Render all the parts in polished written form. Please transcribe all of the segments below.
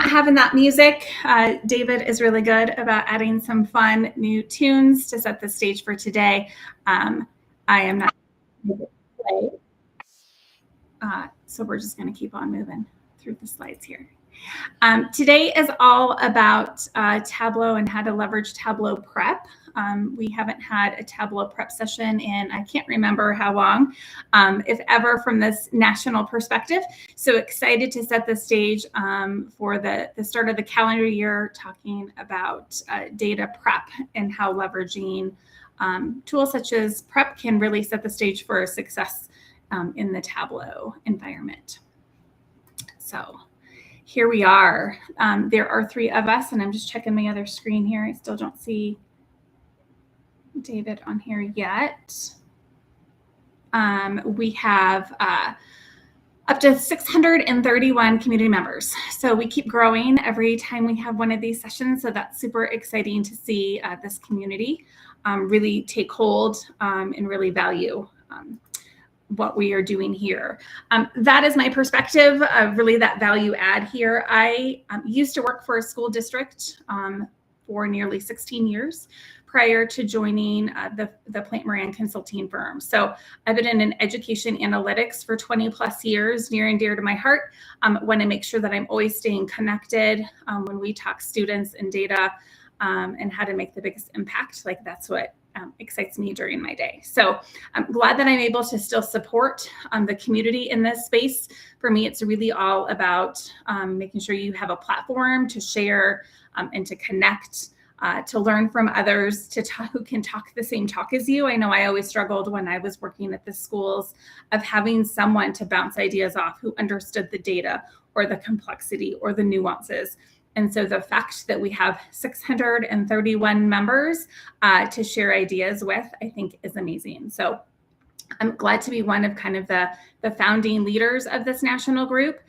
not having that music. David is really good about adding some fun new tunes to set the stage for today. I am not. So we're just going to keep on moving through the slides here. Today is all about Tableau and how to leverage Tableau Prep. We haven't had a Tableau Prep session in I can't remember how long, if ever, from this national perspective. So excited to set the stage for the start of the calendar year, talking about data prep and how leveraging tools such as Prep can really set the stage for success in the Tableau environment. So here we are. There are three of us, and I'm just checking my other screen here. I still don't see David on here yet. We have up to 631 community members. So we keep growing every time we have one of these sessions. So that's super exciting to see this community really take hold and really value what we are doing here. That is my perspective of really that value add here. I used to work for a school district for nearly 16 years prior to joining the Plant Moran consulting firm. So I've been in education analytics for 20 plus years, near and dear to my heart. Want to make sure that I'm always staying connected when we talk students and data and how to make the biggest impact. Like that's what excites me during my day. So I'm glad that I'm able to still support the community in this space. For me, it's really all about making sure you have a platform to share and to connect, to learn from others who can talk the same talk as you. I know I always struggled when I was working at the schools of having someone to bounce ideas off who understood the data or the complexity or the nuances. And so the fact that we have 631 members to share ideas with, I think is amazing. So I'm glad to be one of kind of the founding leaders of this national group.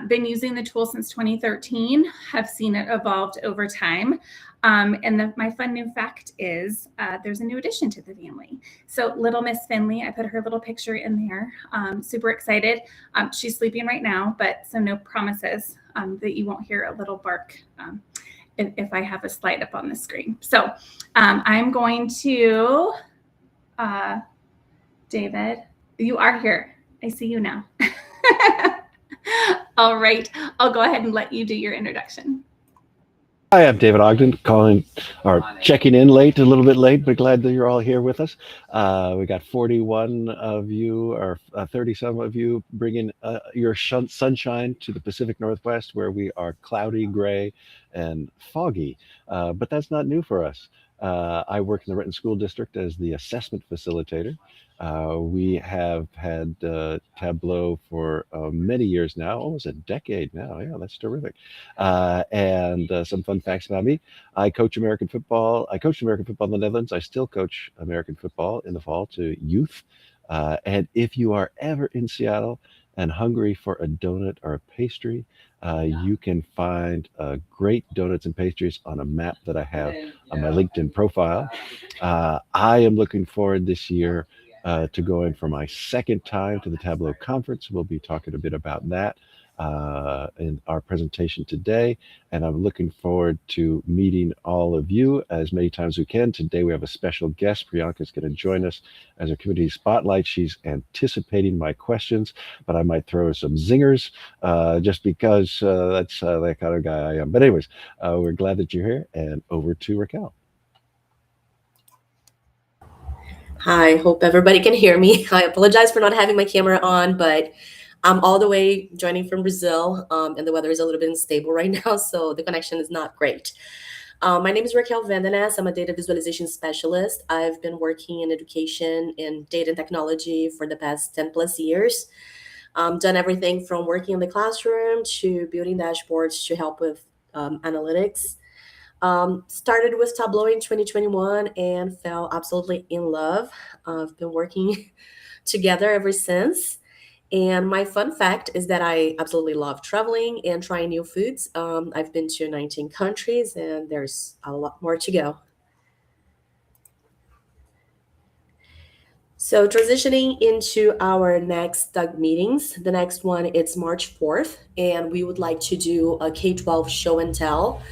Been using the tool since 2013, have seen it evolved over time. And my fun new fact is there's a new addition to the family. So little Miss Finley, I put her little picture in there. Super excited. She's sleeping right now, but so no promises that you won't hear a little bark if I have a slide up on the screen. So I'm going to, David, you are here. I see you now. All right, I'll go ahead and let you do your introduction. Hi, I'm David Ogden, checking in late, a little bit late, but glad that you're all here with us. We got 41 of you, or 30-some of you, bringing your sunshine to the Pacific Northwest, where we are cloudy, gray, and foggy. But that's not new for us. I work in the Renton School District as the assessment facilitator. We have had Tableau for many years now, almost a decade now. Yeah, that's terrific. And some fun facts about me. I coach American football. I coached American football in the Netherlands. I still coach American football in the fall to youth. And if you are ever in Seattle and hungry for a donut or a pastry, you can find great donuts and pastries on a map that I have on my LinkedIn profile. I am looking forward this year to going for my second time to the Tableau conference. We'll be talking a bit about that in our presentation today, and I'm looking forward to meeting all of you as many times as we can. Today we have a special guest. Priyanka is going to join us as a community spotlight. She's anticipating my questions, but I might throw some zingers just because that's the kind of guy I am. But anyways, we're glad that you're here, and over to Raquel. Hi, hope everybody can hear me. I apologize for not having my camera on, but I'm all the way joining from Brazil, and the weather is a little bit unstable right now, so the connection is not great. My name is Raquel Vandenas. I'm a data visualization specialist. I've been working in education and data and technology for the past 10 plus years. Done everything from working in the classroom to building dashboards to help with analytics. Started with Tableau in 2021 and fell absolutely in love. I've been working together ever since. And my fun fact is that I absolutely love traveling and trying new foods. I've been to 19 countries and there's a lot more to go. So transitioning into our next DUG meetings, the next one, it's March 4th, and we would like to do a K12 show and tell.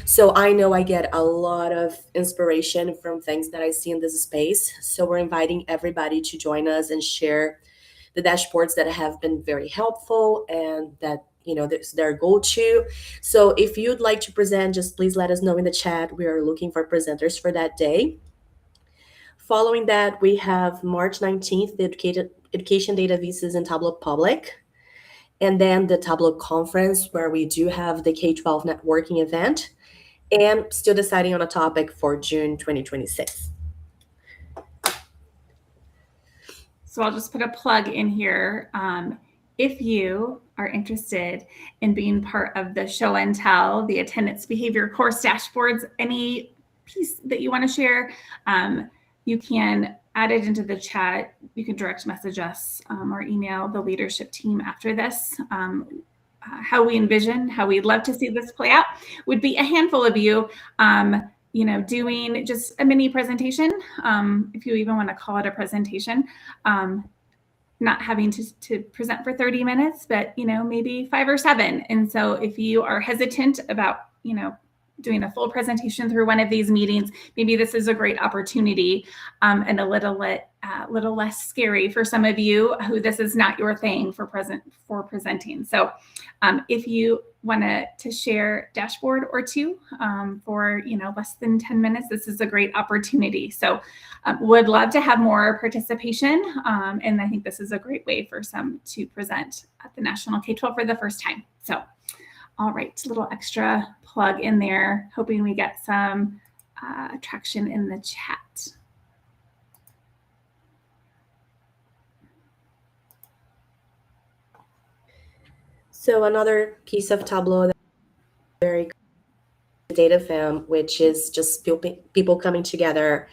So I know I get a lot of inspiration from things that I see in this space. So we're inviting everybody to join us and share the dashboards that have been very helpful and that that's their go-to. So if you'd like to present, just please let us know in the chat. We are looking for presenters for that day. Following that, we have March 19th, the Education Data Visas in Tableau Public. And then the Tableau Conference, where we do have the K12 networking event. And still deciding on a topic for June 2026. So I'll just put a plug in here. If you are interested in being part of the show and tell, the attendance behavior course dashboards, any piece that you want to share, you can add it into the chat. You can direct message us or email the leadership team after this. How we envision, how we'd love to see this play out would be a handful of you, doing just a mini presentation, if you even want to call it a presentation, not having to present for 30 minutes, but, maybe 5 or 7. And so if you are hesitant about, doing a full presentation through one of these meetings, maybe this is a great opportunity and a little less scary for some of you who this is not your thing for presenting. So if you want to share dashboard or two for less than 10 minutes, this is a great opportunity. So would love to have more participation, and I think this is a great way for some to present at the National K12 for the first time. So all right, a little extra plug in there, hoping we get some traction in the chat. So another piece of Tableau that very data fam, which is just people coming together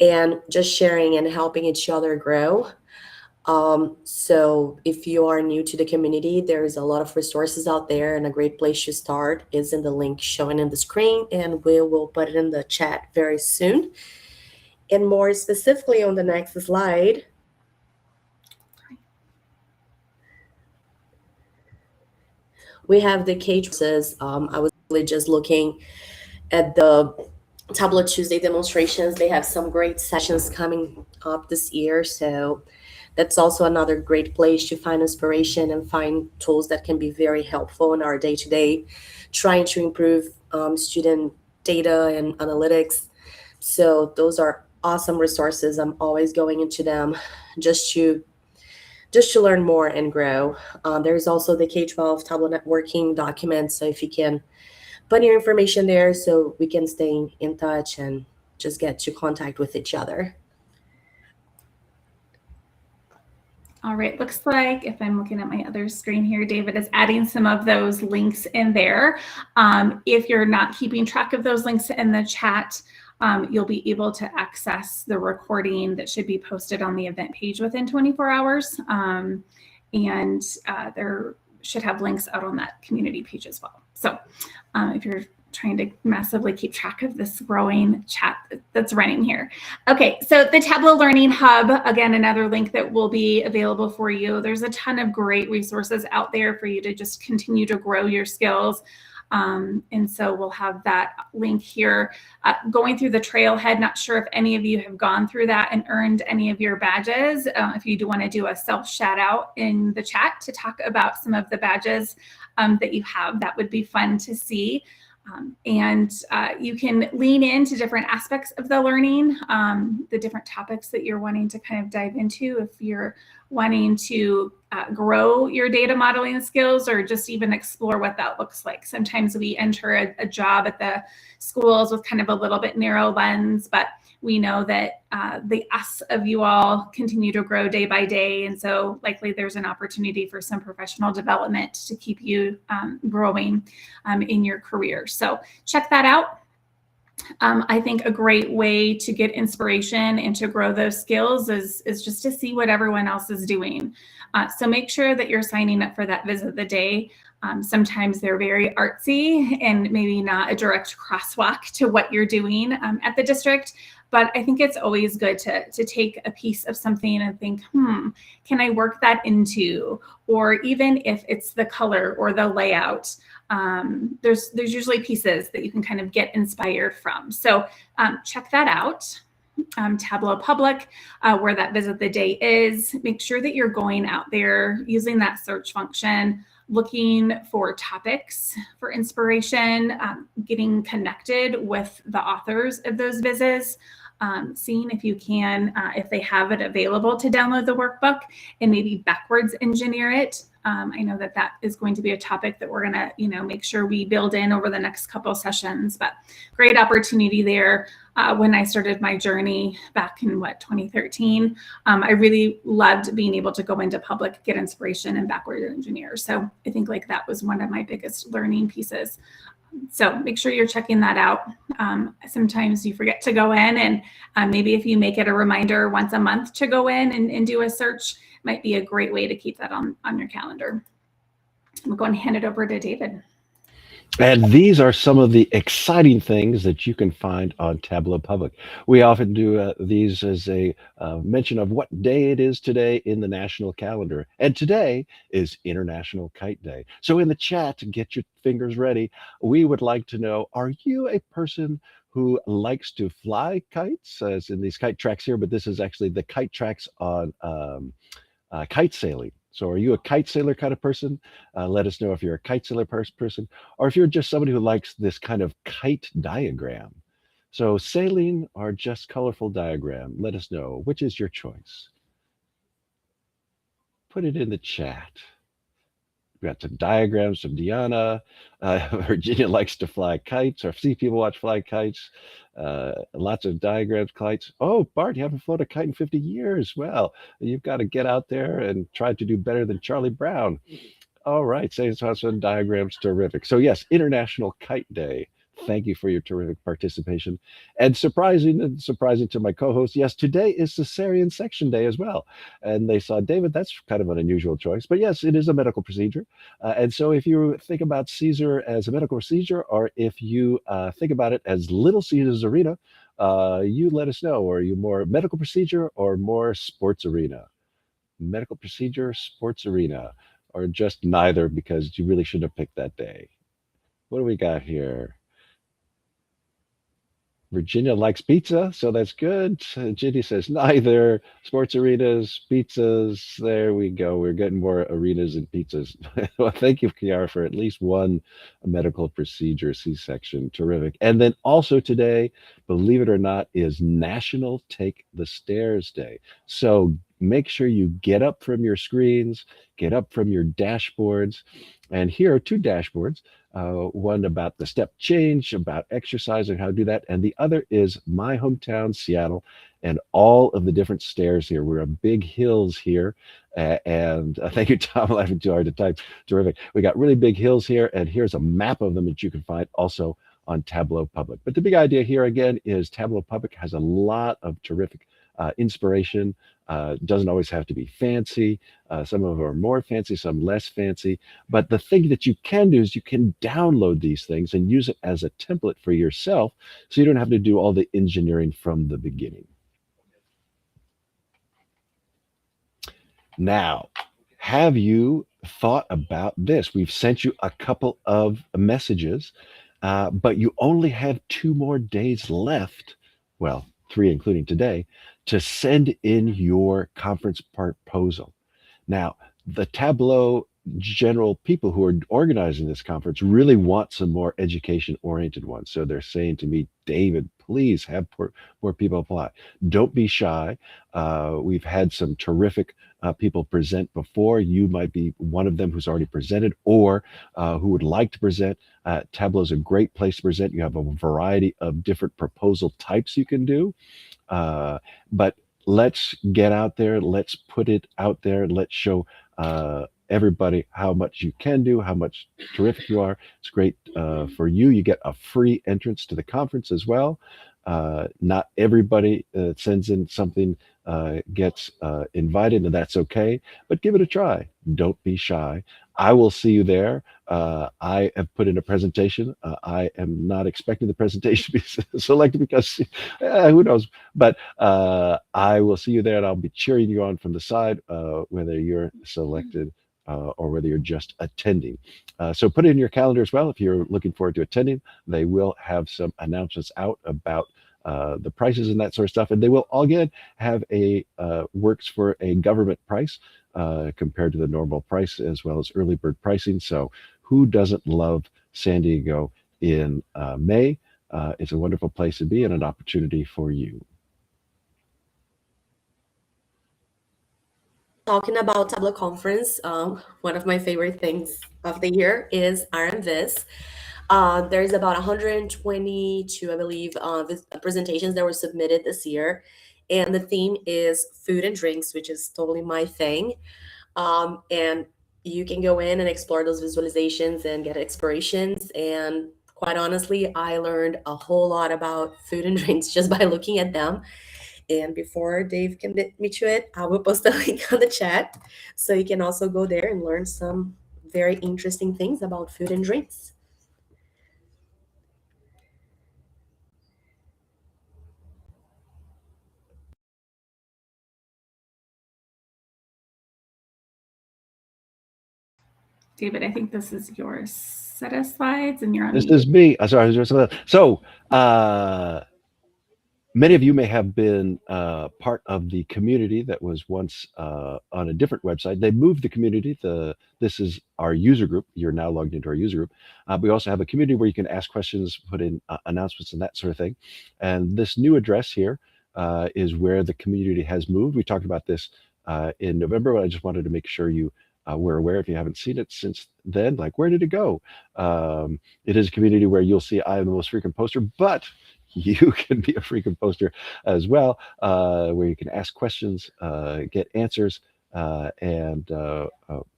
and just sharing and helping each other grow. So if you are new to the community, there's a lot of resources out there, and a great place to start is in the link showing in the screen, and we will put it in the chat very soon. And more specifically on the next slide, we have the K12s. I was really just looking at the Tableau Tuesday demonstrations. They have some great sessions coming up this year. So that's also another great place to find inspiration and find tools that can be very helpful in our day-to-day, trying to improve student data and analytics. So those are awesome resources. I'm always going into them just to learn more and grow. There's also the K12 Tableau networking document. So if you can put your information there so we can stay in touch and just get to contact with each other. All right, looks like if I'm looking at my other screen here, David is adding some of those links in there. If you're not keeping track of those links in the chat, you'll be able to access the recording that should be posted on the event page within 24 hours. And there should have links out on that community page as well. So if you're trying to massively keep track of this growing chat that's running here. Okay, so the Tableau Learning Hub, again, another link that will be available for you. There's a ton of great resources out there for you to just continue to grow your skills. And so we'll have that link here. Going through the trailhead, not sure if any of you have gone through that and earned any of your badges. If you do want to do a self shout out in the chat to talk about some of the badges that you have, that would be fun to see. And you can lean into different aspects of the learning, the different topics that you're wanting to kind of dive into. If you're wanting to grow your data modeling skills or just even explore what that looks like. Sometimes we enter a job at the schools with kind of a little bit narrow lens, but we know that the us of you all continue to grow day by day. And so likely there's an opportunity for some professional development to keep you growing in your career. So check that out. I think a great way to get inspiration and to grow those skills is just to see what everyone else is doing. So make sure that you're signing up for that visit of the day. Sometimes they're very artsy and maybe not a direct crosswalk to what you're doing at the district, but I think it's always good to take a piece of something and think, can I work that into, or even if it's the color or the layout, there's usually pieces that you can kind of get inspired from. So check that out. Tableau Public, where that visit the day is. Make sure that you're going out there using that search function, looking for topics for inspiration, getting connected with the authors of those vises, seeing if you can, if they have it available to download the workbook and maybe backwards engineer it. I know that is going to be a topic that we're going to, make sure we build in over the next couple of sessions, but great opportunity there. When I started my journey back in 2013, I really loved being able to go into public, get inspiration, and backward engineer. So I think that was one of my biggest learning pieces. So make sure you're checking that out. Sometimes you forget to go in, and maybe if you make it a reminder once a month to go in and do a search, might be a great way to keep that on your calendar. I'm going to hand it over to David. And these are some of the exciting things that you can find on Tableau Public. We often do these as a mention of what day it is today in the national calendar. And today is International Kite Day. So in the chat, get your fingers ready. We would like to know, are you a person who likes to fly kites, as in these kite tracks here, but this is actually the kite tracks on kite sailing. So are you a kite sailor kind of person? Let us know if you're a kite sailor person, or if you're just somebody who likes this kind of kite diagram. So sailing or just colorful diagram, let us know. Which is your choice? Put it in the chat. We got some diagrams from Deanna. Virginia likes to fly kites, or see people watch fly kites. Lots of diagrams, kites. Oh, Bart, you haven't flown a kite in 50 years. Well, you've got to get out there and try to do better than Charlie Brown. All right, saying some diagrams, terrific. So yes, International Kite Day. Thank you for your terrific participation. And surprising to my co-host, yes, today is Cesarean Section Day as well. And they saw, David, that's kind of an unusual choice. But yes, it is a medical procedure. And so if you think about Caesar as a medical procedure, or if you think about it as Little Caesar's Arena, you let us know. Are you more medical procedure or more sports arena? Medical procedure, sports arena, or just neither, because you really shouldn't have picked that day. What do we got here? Virginia likes pizza, so that's good. Ginny says neither. Sports arenas, pizzas. There we go. We're getting more arenas and pizzas. Well, thank you, Kiara, for at least one medical procedure, C-section. Terrific. And then also today, believe it or not, is National Take the Stairs Day. So make sure you get up from your screens, get up from your dashboards. And here are two dashboards. One about the step change, about exercise and how to do that. And the other is my hometown, Seattle, and all of the different stairs here. We're on big hills here. And thank you, Tom, laughing too hard to type. Terrific. We got really big hills here, and here's a map of them that you can find also on Tableau Public. But the big idea here again is Tableau Public has a lot of terrific inspiration. Doesn't always have to be fancy. Some of them are more fancy, some less fancy. But the thing that you can do is you can download these things and use it as a template for yourself, so you don't have to do all the engineering from the beginning. Now, have you thought about this? We've sent you a couple of messages, but you only have 2 more days left. Well, 3 including today, to send in your conference proposal. Now, the Tableau general people who are organizing this conference really want some more education-oriented ones. So they're saying to me, David, please have more people apply. Don't be shy. We've had some terrific people present before. You might be one of them who's already presented, or who would like to present. Tableau is a great place to present. You have a variety of different proposal types you can do. But let's get out there. Let's put it out there. Let's show everybody how much you can do, how much terrific you are. It's great for you. You get a free entrance to the conference as well. Not everybody that sends in something gets invited, and that's okay, but give it a try. Don't be shy. I will see you there. I have put in a presentation. I am not expecting the presentation to be selected because who knows, but I will see you there and I'll be cheering you on from the side, whether you're selected or whether you're just attending. So put it in your calendar as well if you're looking forward to attending. They will have some announcements out about the prices and that sort of stuff, and they will again have a works for a government price compared to the normal price, as well as early bird pricing. So who doesn't love San Diego in May? It's a wonderful place to be and an opportunity for you. Talking about Tableau conference, one of my favorite things of the year is RMVis. There's about 122, I believe, presentations that were submitted this year. And the theme is food and drinks, which is totally my thing. And you can go in and explore those visualizations and get inspirations. And quite honestly, I learned a whole lot about food and drinks just by looking at them. And before Dave can get me to it, I will post a link on the chat. So you can also go there and learn some very interesting things about food and drinks. David, I think this is your set of slides and you're on This mute. is me. Sorry. So many of you may have been part of the community that was once on a different website. They moved the community. This is our user group. You're now logged into our user group. We also have a community where you can ask questions, put in announcements and that sort of thing. And this new address here is where the community has moved. We talked about this in November, but I just wanted to make sure you were aware if you haven't seen it since then, like where did it go? It is a community where you'll see I am the most frequent poster, but you can be a frequent poster as well, where you can ask questions, get answers, and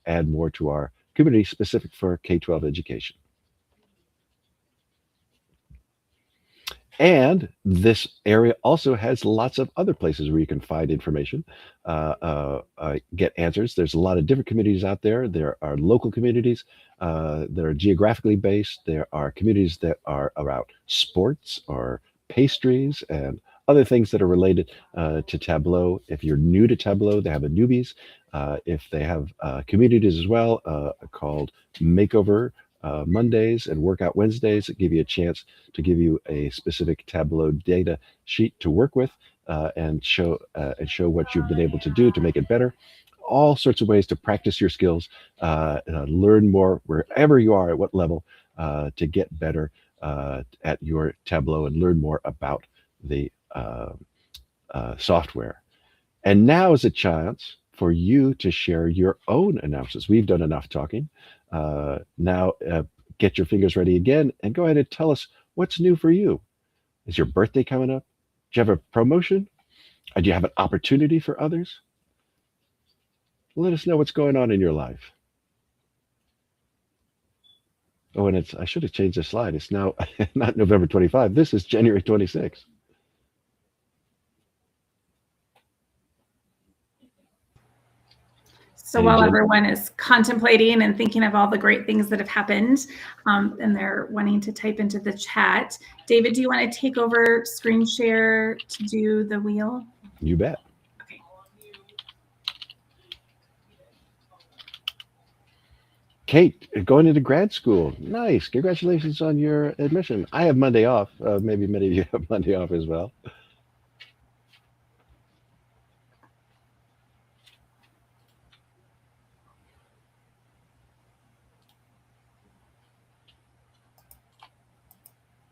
add more to our community specific for K-12 education. And this area also has lots of other places where you can find information, get answers. There's a lot of different communities out there. There are local communities that are geographically based. There are communities that are around sports or pastries and other things that are related to Tableau. If you're new to Tableau, they have a newbies. If they have communities as well called Makeover Mondays and Workout Wednesdays that give you a chance to give you a specific Tableau data sheet to work with and show what you've been able to do to make it better. All sorts of ways to practice your skills, learn more wherever you are, at what level, to get better at your Tableau and learn more about the software. And now is a chance for you to share your own announcements. We've done enough talking. Now get your fingers ready again and go ahead and tell us what's new for you. Is your birthday coming up? Do you have a promotion? Or do you have an opportunity for others? Let us know what's going on in your life. Oh, and I should have changed the slide. It's now not November 25. This is January 26. So while everyone is contemplating and thinking of all the great things that have happened, and they're wanting to type into the chat, David, do you want to take over screen share to do the wheel? You bet. Okay. Kate, going into grad school. Nice. Congratulations on your admission. I have Monday off. Maybe many of you have Monday off as well.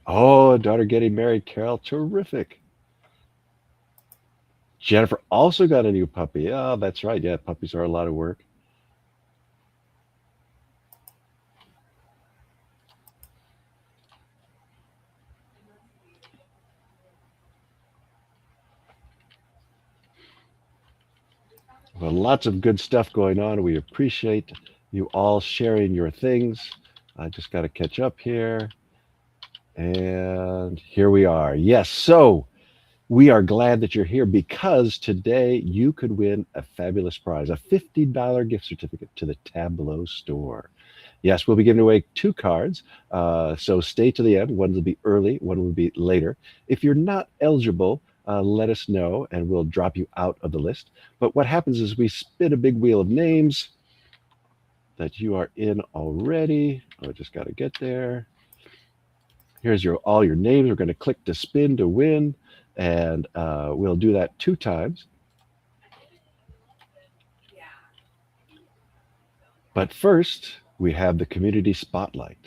Oh, a daughter getting married, Carol. Terrific. Jennifer also got a new puppy. Oh, that's right. Yeah, puppies are a lot of work. Well, lots of good stuff going on. We appreciate you all sharing your things. I just got to catch up here. And here we are. Yes, so we are glad that you're here because today you could win a fabulous prize, a $50 gift certificate to the Tableau store. Yes, we'll be giving away 2 cards. So stay to the end. One will be early, one will be later. If you're not eligible, let us know and we'll drop you out of the list. But what happens is we spin a big wheel of names that you are in already. I just got to get there. Here's all your names. We're going to click to spin to win, and we'll do that 2 times. But first, we have the Community Spotlight.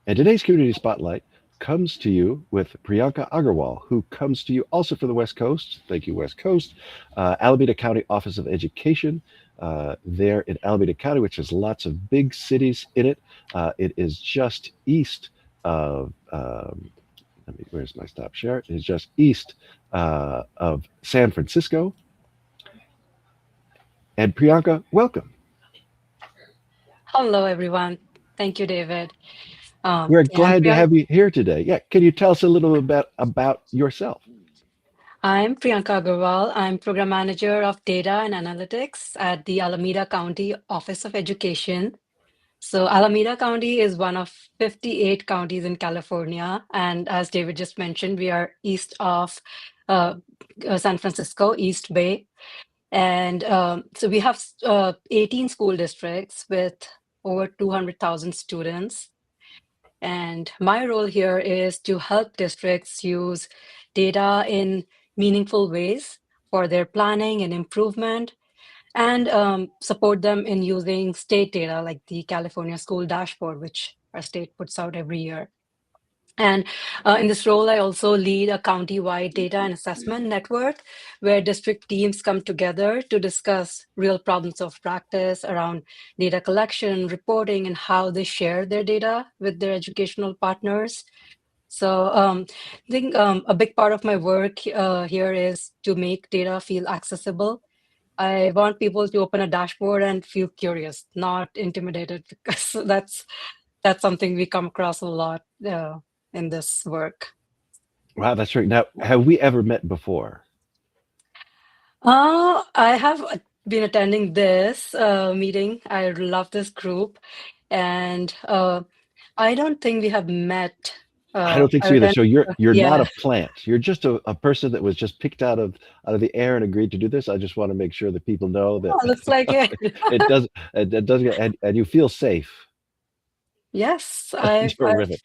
And today's Community Spotlight comes to you with Priyanka Agarwal, who comes to you also for the West Coast. Thank you, West Coast. Alameda County Office of Education, there in Alameda County, which has lots of big cities in it. It is just east of, where's my stop share? It is just east of San Francisco. And Priyanka, welcome. Hello, everyone. Thank you, David. We're glad to have you here today. Yeah, can you tell us a little bit about yourself? I'm Priyanka Agarwal. I'm Program Manager of Data and Analytics at the Alameda County Office of Education. So Alameda County is one of 58 counties in California. And as David just mentioned, we are east of San Francisco, East Bay. And so we have 18 school districts with over 200,000 students. And my role here is to help districts use data in meaningful ways for their planning and improvement, and support them in using state data like the California School Dashboard, which our state puts out every year. And in this role, I also lead a county-wide data and assessment network where district teams come together to discuss real problems of practice around data collection, reporting, and how they share their data with their educational partners. So I think a big part of my work here is to make data feel accessible. I want people to open a dashboard and feel curious, not intimidated, because that's something we come across a lot in this work. Wow, that's right. Now, have we ever met before? I have been attending this meeting. I love this group, and I don't think we have met. I don't think so other either. than So you're not yeah. a plant. You're just a person that was just picked out of the air and agreed to do this. I just want to make sure that people know that Oh, looks like it. it doesn't and you feel safe. Yes, Terrific.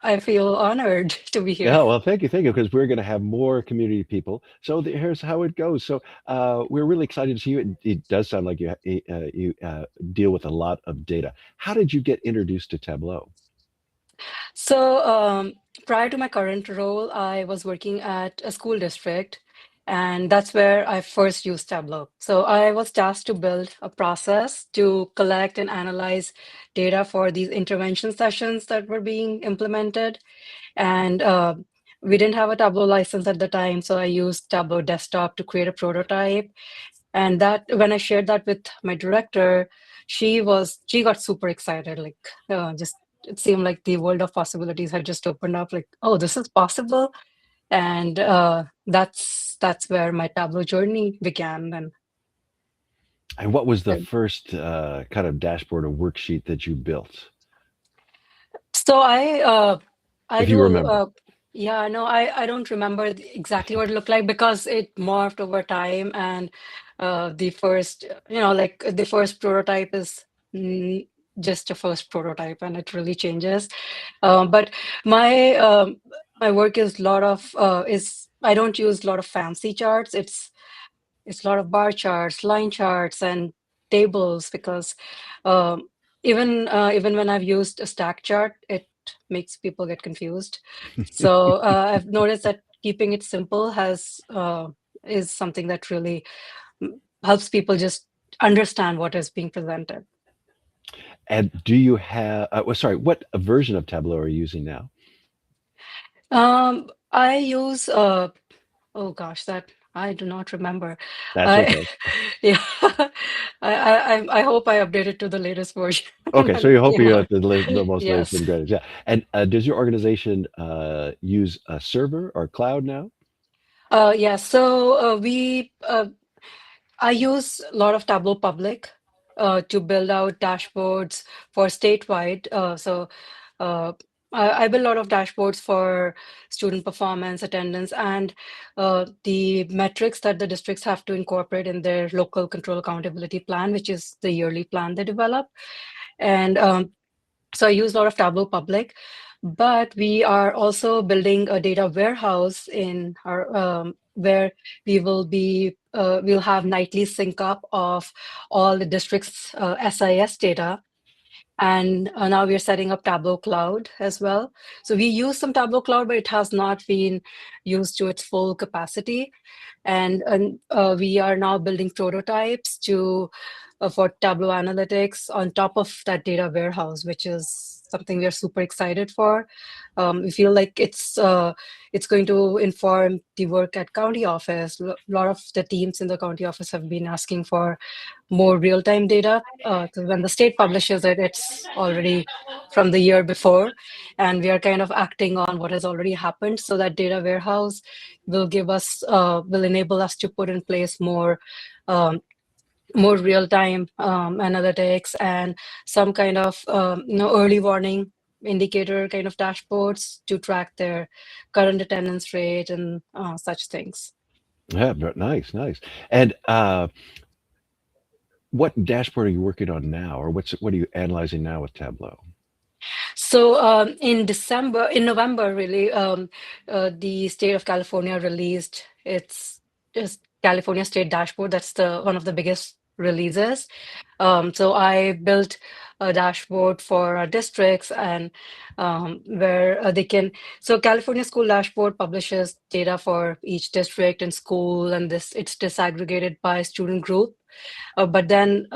I feel honored to be here. Yeah, well, thank you, because we're going to have more community people. So here's how it goes. So we're really excited to see you. It does sound like you deal with a lot of data. How did you get introduced to Tableau? So prior to my current role, I was working at a school district, and that's where I first used Tableau. So I was tasked to build a process to collect and analyze data for these intervention sessions that were being implemented. And we didn't have a Tableau license at the time, so I used Tableau Desktop to create a prototype. And that when I shared that with my director, she got super excited. Like just it seemed like the world of possibilities had just opened up. Like, oh, this is possible, and that's where my Tableau journey began. And what was the first kind of dashboard or worksheet that you built? So I If you remember. Yeah, no, I don't remember exactly what it looked like because it morphed over time, and the first, like the first prototype is just a first prototype, and it really changes. But my work is I don't use a lot of fancy charts. It's a lot of bar charts, line charts, and tables because even when I've used a stack chart, it makes people get confused. So I've noticed that keeping it simple is something that really helps people just understand what is being presented. And do you have? What version of Tableau are you using now? I use oh gosh, that I do not remember. That's okay. Yeah, I hope I updated to the latest version. Okay, so you're hoping Yeah. at the most latest Yes. and greatest. Yeah. And does your organization use a server or cloud now? Yeah. So I use a lot of Tableau Public. to build out dashboards for statewide. I build a lot of dashboards for student performance, attendance, and the metrics that the districts have to incorporate in their local control accountability plan, which is the yearly plan they develop. And so I use a lot of Tableau Public, but we are also building a data warehouse in our where we will be we'll have nightly sync up of all the districts' SIS data. And now we're setting up Tableau Cloud as well. So we use some Tableau Cloud, but it has not been used to its full capacity. And we are now building prototypes for Tableau Analytics on top of that data warehouse, which is something we are super excited for. We feel like it's going to inform the work at county office. A lot of the teams in the county office have been asking for more real-time data, because when the state publishes it, it's already from the year before, and we are kind of acting on what has already happened. So that data warehouse will enable us to put in place more real-time analytics and some kind of early warning indicator kind of dashboards to track their current attendance rate and such things. Yeah, nice. And what dashboard are you working on now, or what are you analyzing now with Tableau? So in November, really, the state of California released its California State Dashboard. That's one of the biggest releases. So I built a dashboard for our districts, and where they can. So California School Dashboard publishes data for each district and school, and it's disaggregated by student group. But then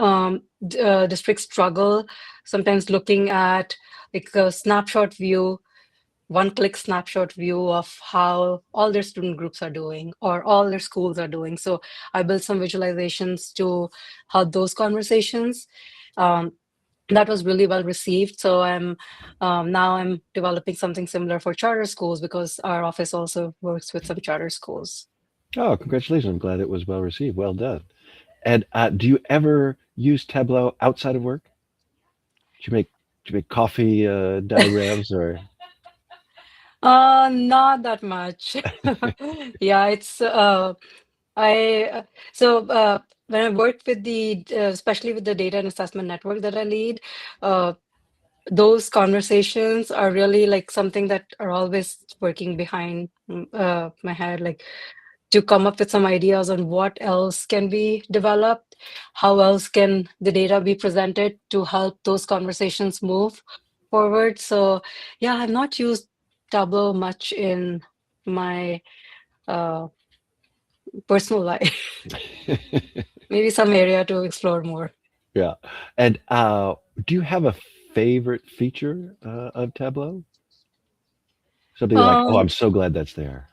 districts struggle sometimes looking at like a snapshot view, one-click snapshot view of how all their student groups are doing or all their schools are doing. So I built some visualizations to help those conversations. That was really well received. So now I'm developing something similar for charter schools, because our office also works with some charter schools. Oh, congratulations. I'm glad it was well received. Well done. And do you ever use Tableau outside of work? Do you make coffee diagrams or? Not that much. Yeah, it's I so when I worked with especially with the data and assessment network that I lead, those conversations are really like something that are always working behind my head, like to come up with some ideas on what else can be developed, how else can the data be presented to help those conversations move forward. So yeah, I've not used Tableau much in my personal life. Maybe some area to explore more. Yeah. And do you have a favorite feature of Tableau? Something like, oh, Um, I'm so glad that's there.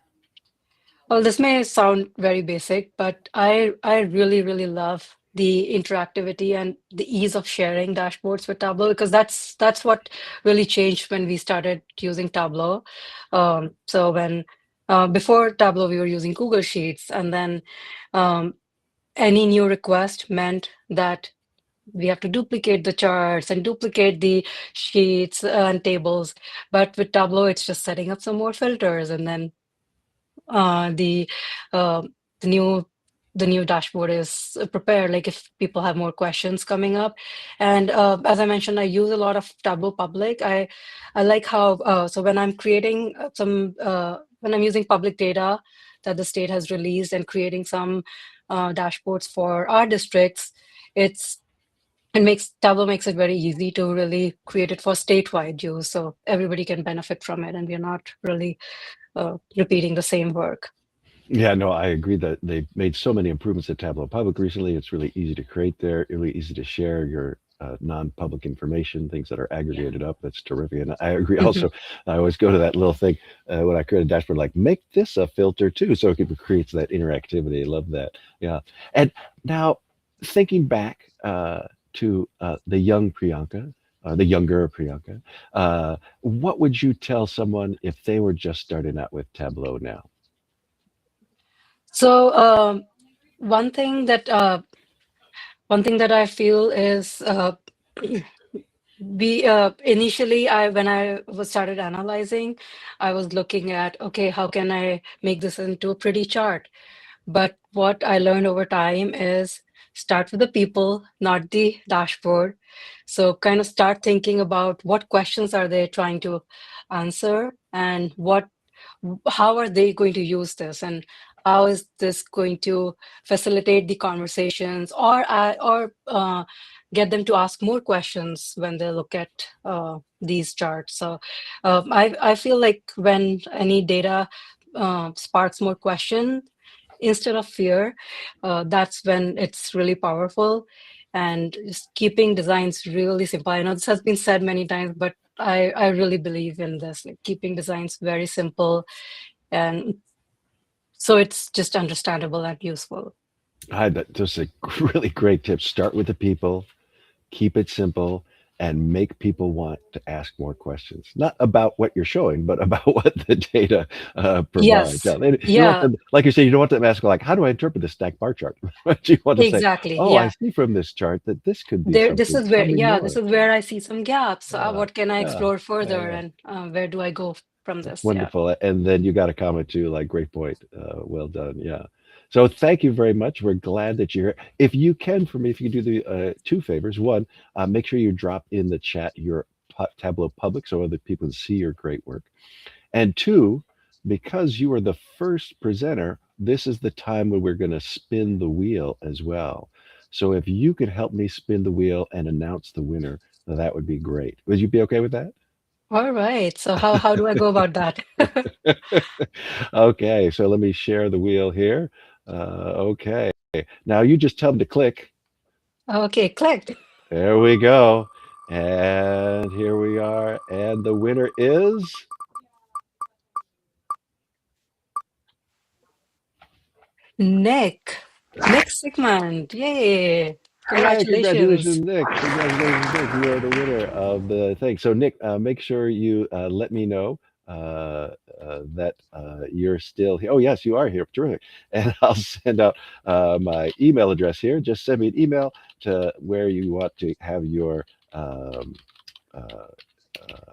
well, this may sound very basic, but I really, really love the interactivity and the ease of sharing dashboards with Tableau, because that's what really changed when we started using Tableau. So when before Tableau, we were using Google Sheets, and then any new request meant that we have to duplicate the charts and duplicate the sheets and tables. But with Tableau, it's just setting up some more filters, and then uh, the uh, the new the new dashboard is prepared, like if people have more questions coming up. And as I mentioned, I use a lot of Tableau Public. I like how so when I'm creating when I'm using public data that the state has released and creating some dashboards for our districts, Tableau makes it very easy to really create it for statewide use, so everybody can benefit from it, and we're not really repeating the same work. Yeah, no, I agree that they've made so many improvements at Tableau Public recently. It's really easy to create there, really easy to share your non-public information, things that are aggregated up. That's terrific. And I agree also, I always go to that little thing when I create a dashboard, like make this a filter too. So it creates that interactivity. I love that. Yeah. And now thinking back to the young Priyanka, the younger Priyanka, what would you tell someone if they were just starting out with Tableau now? So one thing that One thing that I feel is initially when I was started analyzing, I was looking at, okay, how can I make this into a pretty chart? But what I learned over time is start with the people, not the dashboard. So kind of start thinking about what questions are they trying to answer, and how are they going to use this, and how is this going to facilitate the conversations, or get them to ask more questions when they look at these charts. So I feel like when any data sparks more question instead of fear, that's when it's really powerful. And just keeping designs really simple. I know this has been said many times, but I really believe in this, like keeping designs very simple, and so it's just understandable and useful. Those are really great tips. Start with the people, keep it simple, and make people want to ask more questions. Not about what you're showing, but about what the data provides. Yes. Yeah, you want Yeah, them, like you say, you don't want them to ask like, "How do I interpret this stack bar chart?" But you want to say, exactly. "Oh, I Yeah. see from this chart that this could be This something. is Tell where, me yeah, this more." is where I see some gaps. Yeah, What can I yeah, explore yeah, further, yeah. and where do I go from this? Yeah. Wonderful. And then you got a comment too, like, great point. Well done. Yeah. So thank you very much. We're glad that you're here. If you can, for me, if you can do the two favors. One, make sure you drop in the chat your Tableau public so other people can see your great work. And two, because you are the first presenter, this is the time when we're going to spin the wheel as well. So if you could help me spin the wheel and announce the winner, that would be great. Would you be okay with that? All right. So how do I go about that? Okay, so let me share the wheel here. Okay, now you just tell them to click. Okay, clicked. There we go. And here we are. And the winner is Nick. Nick Sigmund. Yay. Hey, congratulations, Congratulations. Nick. Congratulations, Nick. You are the winner of the thing. So, Nick, make sure you let me know that you're still here. Oh, yes, you are here. Terrific. And I'll send out my email address here. Just send me an email to where you want to have your um, uh, uh,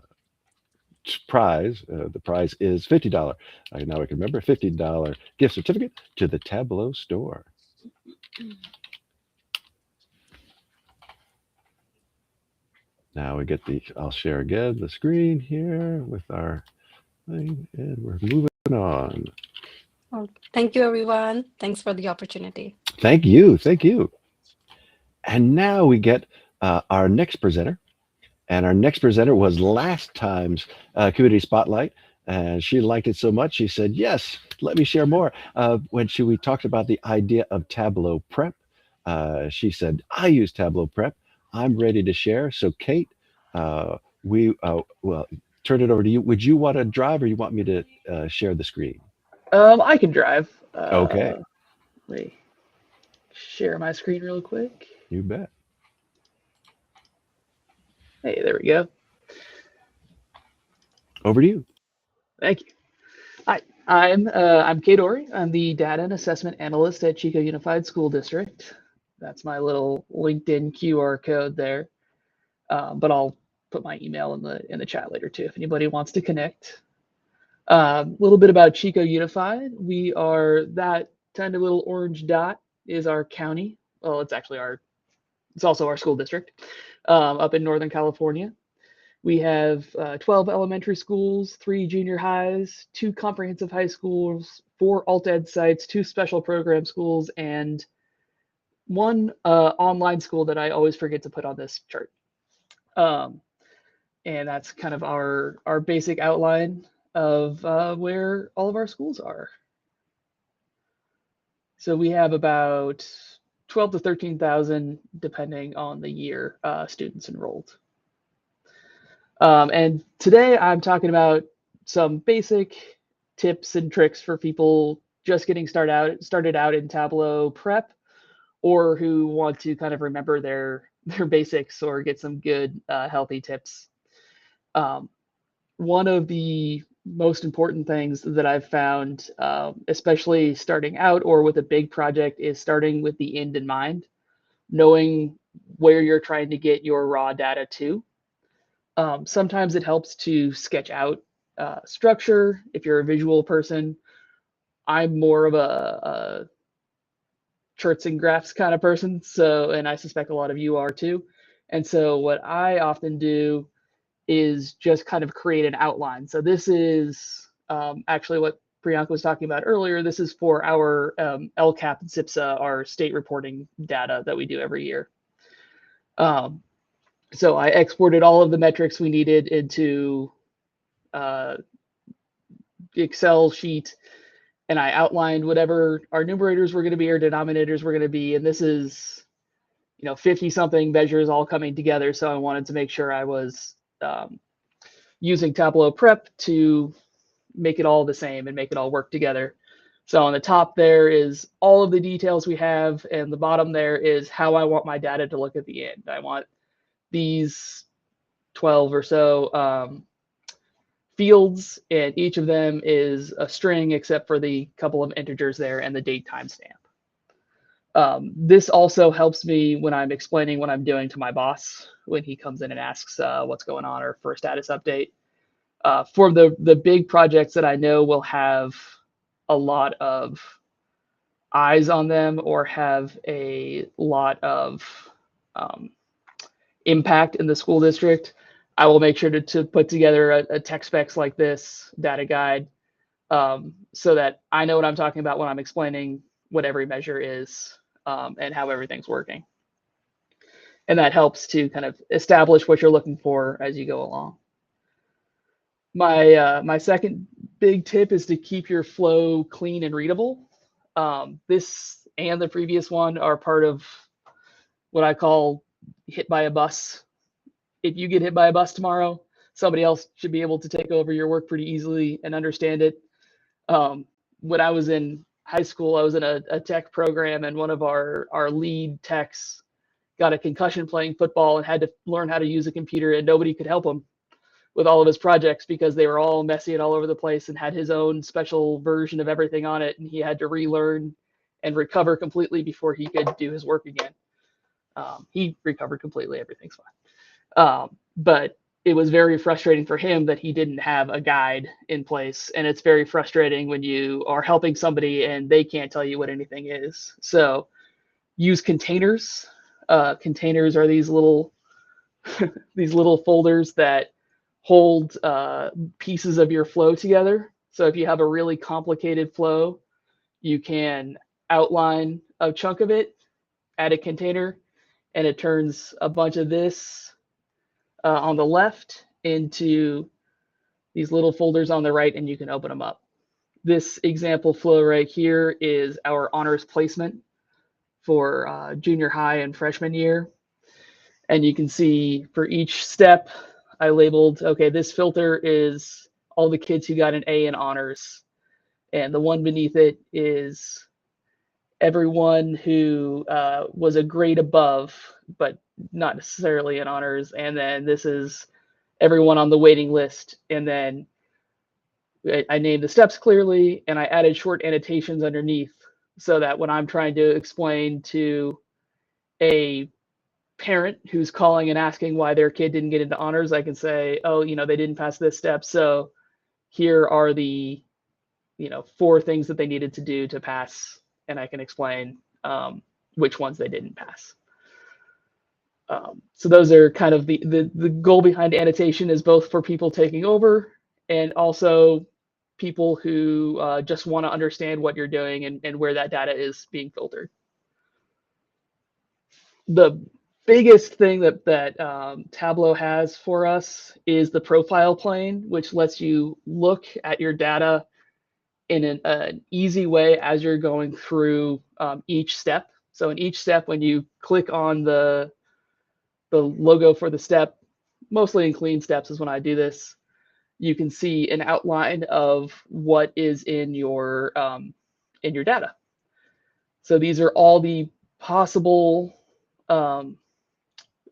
prize. The prize is $50. Now I can remember $50 gift certificate to the Tableau store. Now we get I'll share again the screen here with our thing, and we're moving on. Well, thank you, everyone. Thanks for the opportunity. Thank you. Thank you. And now we get our next presenter. And our next presenter was last time's Community Spotlight. And she liked it so much, she said, yes, let me share more. When we talked about the idea of Tableau Prep, she said, I use Tableau Prep. I'm ready to share. So Kate, well, turn it over to you. Would you want to drive or you want me to share the screen? I can drive. Okay, Let me share my screen real quick. you bet. Hey, there we go. Over to you. Thank you. Hi, I'm Kate Ory. I'm the Data and Assessment Analyst at Chico Unified School District. That's my little LinkedIn QR code there. But I'll put my email in the chat later too if anybody wants to connect. A little bit about Chico Unified. We are that tiny little orange dot is our county. Well, it's also our school district up in Northern California. We have 12 elementary schools, 3 junior highs, 2 comprehensive high schools, 4 alt-ed sites, 2 special program schools, and 1 online school that I always forget to put on this chart. And that's kind of our basic outline of where all of our schools are. So we have about 12 to 13,000, depending on the year, students enrolled. And today I'm talking about some basic tips and tricks for people just getting started out in Tableau Prep, or who want to kind of remember their basics or get some good healthy tips. One of the most important things that I've found, especially starting out or with a big project, is starting with the end in mind. knowing where you're trying to get your raw data to. Sometimes it helps to sketch out structure if you're a visual person. I'm more of a charts and graphs kind of person, and I suspect a lot of you are too. And so what I often do is just kind of create an outline. So this is actually what Priyanka was talking about earlier. This is for our LCAP and SIPSA, our state reporting data that we do every year. So I exported all of the metrics we needed into the Excel sheet, and I outlined whatever our numerators were going to be or denominators were going to be. And this is, 50 something measures all coming together. So I wanted to make sure I was using Tableau Prep to make it all the same and make it all work together. So on the top there is all of the details we have, and the bottom there is how I want my data to look at the end. I want these 12 or so fields, and each of them is a string except for the couple of integers there and the date timestamp. This also helps me when I'm explaining what I'm doing to my boss when he comes in and asks what's going on or for a status update. For the big projects that I know will have a lot of eyes on them or have a lot of impact in the school district, I will make sure to put together a tech specs like this data guide so that I know what I'm talking about when I'm explaining what every measure is and how everything's working. And that helps to kind of establish what you're looking for as you go along. My second big tip is to keep your flow clean and readable. This and the previous one are part of what I call hit by a bus. If you get hit by a bus tomorrow, somebody else should be able to take over your work pretty easily and understand it. When I was in high school, I was in a tech program, and one of our lead techs got a concussion playing football and had to learn how to use a computer, and nobody could help him with all of his projects because they were all messy and all over the place and had his own special version of everything on it, and he had to relearn and recover completely before he could do his work again. He recovered completely, everything's fine. But it was very frustrating for him that he didn't have a guide in place, and it's very frustrating when you are helping somebody and they can't tell you what anything is. So use containers. Containers are these little these little folders that hold pieces of your flow together. So if you have a really complicated flow, you can outline a chunk of it, add a container, and it turns a bunch of this on the left into these little folders on the right, and you can open them up. This example flow right here is our honors placement for junior high and freshman year. And you can see for each step, I labeled, okay, this filter is all the kids who got an A in honors. And the one beneath it is everyone who was a grade above, but not necessarily in honors. And then this is everyone on the waiting list. And then I named the steps clearly, and I added short annotations underneath so that when I'm trying to explain to a parent who's calling and asking why their kid didn't get into honors, I can say, oh, they didn't pass this step. So here are the, 4 things that they needed to do to pass. And I can explain which ones they didn't pass. So those are kind of the goal behind annotation is both for people taking over and also people who just want to understand what you're doing and where that data is being filtered. The biggest thing that Tableau has for us is the profile plane, which lets you look at your data in an easy way as you're going through each step. So in each step, when you click on the logo for the step, mostly in clean steps is when I do this, you can see an outline of what is in your data. So these are all the possible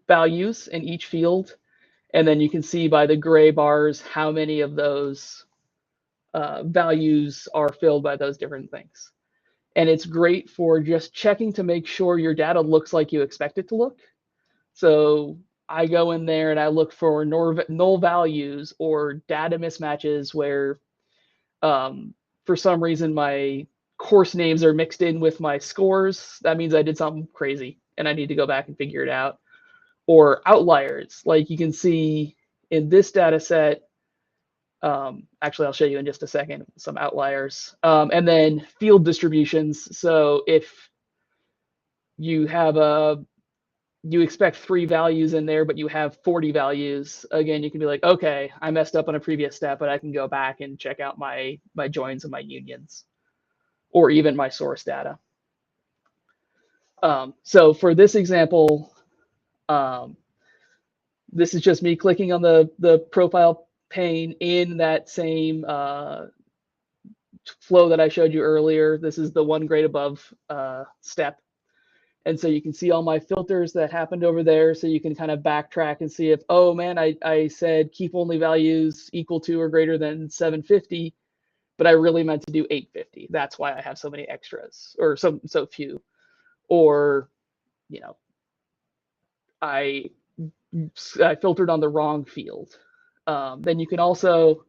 values in each field. And then you can see by the gray bars how many of those values are filled by those different things. And it's great for just checking to make sure your data looks like you expect it to look. So I go in there and I look for null values or data mismatches where for some reason my course names are mixed in with my scores. That means I did something crazy and I need to go back and figure it out. Or outliers, like you can see in this data set. Actually, I'll show you in just a second some outliers. And then field distributions. So if you have you expect 3 values in there, but you have 40 values, again, you can be like, okay, I messed up on a previous step, but I can go back and check out my joins and my unions, or even my source data. So for this example, this is just me clicking on the profile pane in that same flow that I showed you earlier. This is the one grade above step. And so you can see all my filters that happened over there. So you can kind of backtrack and see if, oh man, I said keep only values equal to or greater than 750, but I really meant to do 850. That's why I have so many extras, or so few. Or, you know, I filtered on the wrong field. Then you can also,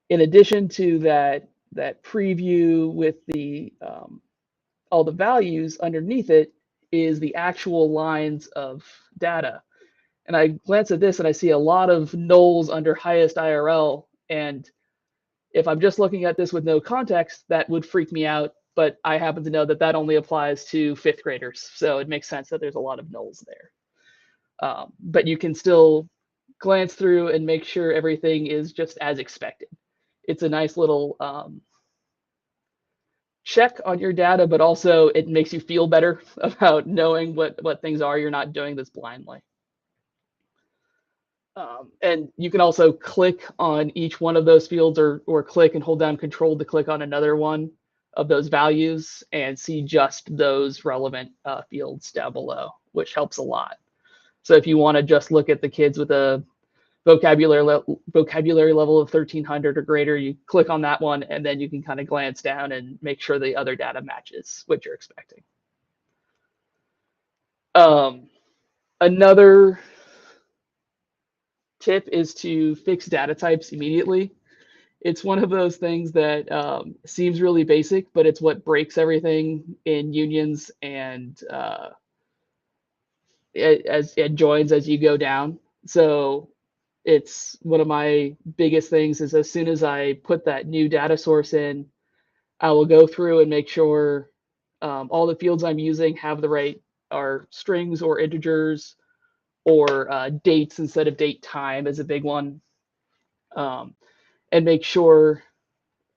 in addition to that preview with the all the values, underneath it is the actual lines of data. And I glance at this and I see a lot of nulls under highest IRL. And if I'm just looking at this with no context, that would freak me out. But I happen to know that that only applies to 5th graders. So it makes sense that there's a lot of nulls there. But you can still glance through and make sure everything is just as expected. It's a nice little check on your data, but also it makes you feel better about knowing what things are. You're not doing this blindly. And you can also click on each one of those fields, or click and hold down Control to click on another one of those values and see just those relevant fields down below, which helps a lot. So if you want to just look at the kids with a vocabulary level of 1300 or greater, you click on that one, and then you can kind of glance down and make sure the other data matches what you're expecting. Another tip is to fix data types immediately. It's one of those things that seems really basic, but it's what breaks everything in unions and as it joins as you go down. So it's one of my biggest things is as soon as I put that new data source in, I will go through and make sure all the fields I'm using have the right, are strings or integers, or dates instead of date time is a big one. And make sure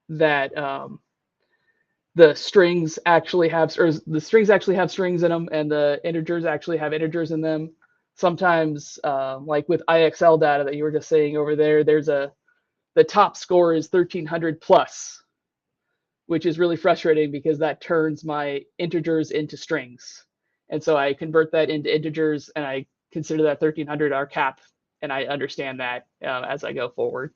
that the strings actually have, or the strings actually have strings in them, and the integers actually have integers in them. Sometimes, like with IXL data that you were just saying over there, there's the top score is 1300 plus, which is really frustrating because that turns my integers into strings. And so I convert that into integers and I consider that 1300 our cap, and I understand that as I go forward.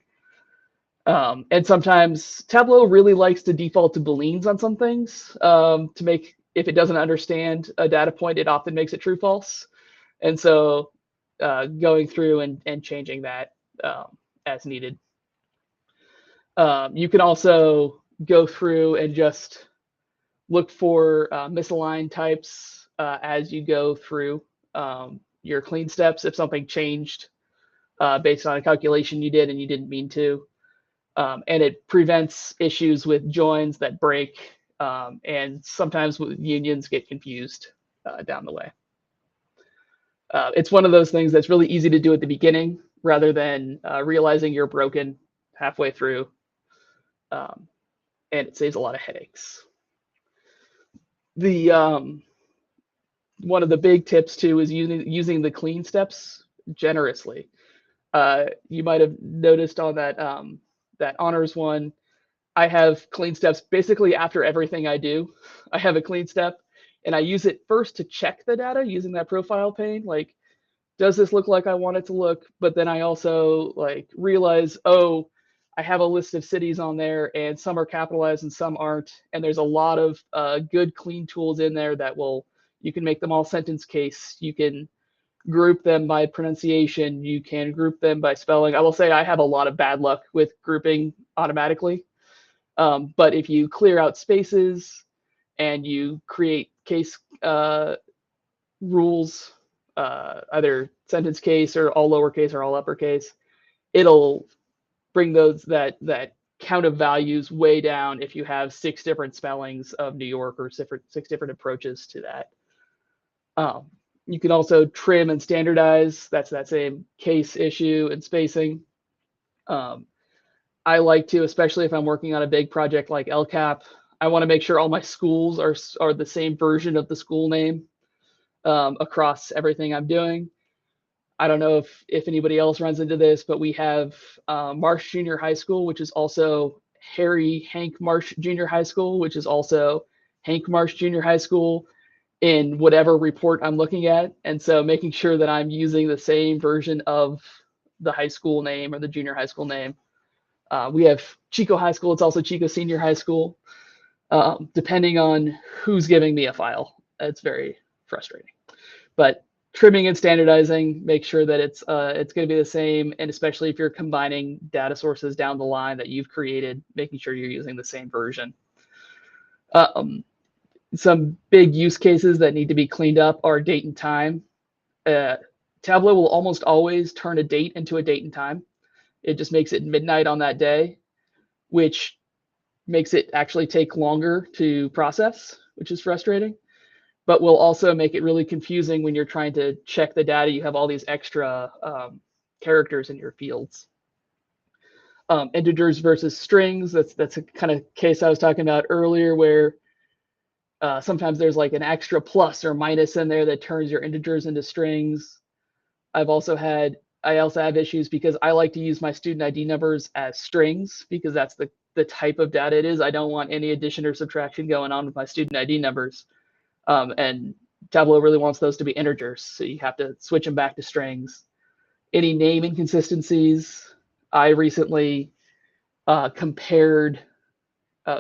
And sometimes Tableau really likes to default to booleans on some things to make, if it doesn't understand a data point, it often makes it true false. And so going through and changing that as needed. You can also go through and just look for misaligned types as you go through your clean steps. If something changed based on a calculation you did and you didn't mean to. And it prevents issues with joins that break, and sometimes unions get confused down the way. It's one of those things that's really easy to do at the beginning rather than realizing you're broken halfway through, and it saves a lot of headaches. The one of the big tips too is using the clean steps generously. You might have noticed on that that honors one, I have clean steps basically after everything I do. I have a clean step, and I use it first to check the data using that profile pane. Like, does this look like I want it to look? But then I also like realize, oh, I have a list of cities on there, and some are capitalized and some aren't. And there's a lot of good, clean tools in there that you can make them all sentence case. You can group them by pronunciation. You can group them by spelling. I will say I have a lot of bad luck with grouping automatically. But if you clear out spaces and you create case rules, either sentence case or all lowercase or all uppercase, it'll bring that count of values way down if you have 6 different spellings of New York or 6 different approaches to that. You can also trim and standardize. That's that same case issue and spacing. I like to, especially if I'm working on a big project like LCAP, I want to make sure all my schools are the same version of the school name across everything I'm doing. I don't know if anybody else runs into this, but we have Marsh Junior High School, which is also Hank Marsh Junior High School, which is also Hank Marsh Junior High School in whatever report I'm looking at. And so making sure that I'm using the same version of the high school name or the junior high school name. We have Chico High School. It's also Chico Senior High School. Depending on who's giving me a file, it's very frustrating. But trimming and standardizing, make sure that it's going to be the same, and especially if you're combining data sources down the line that you've created, making sure you're using the same version. Some big use cases that need to be cleaned up are date and time. Tableau will almost always turn a date into a date and time. It just makes it midnight on that day, which makes it actually take longer to process, which is frustrating. But will also make it really confusing when you're trying to check the data. You have all these extra characters in your fields. Integers versus strings, that's a kind of case I was talking about earlier, where sometimes there's like an extra plus or minus in there that turns your integers into strings. I also have issues because I like to use my student ID numbers as strings because that's the type of data it is. I don't want any addition or subtraction going on with my student ID numbers. And Tableau really wants those to be integers, so you have to switch them back to strings. Any name inconsistencies, I recently compared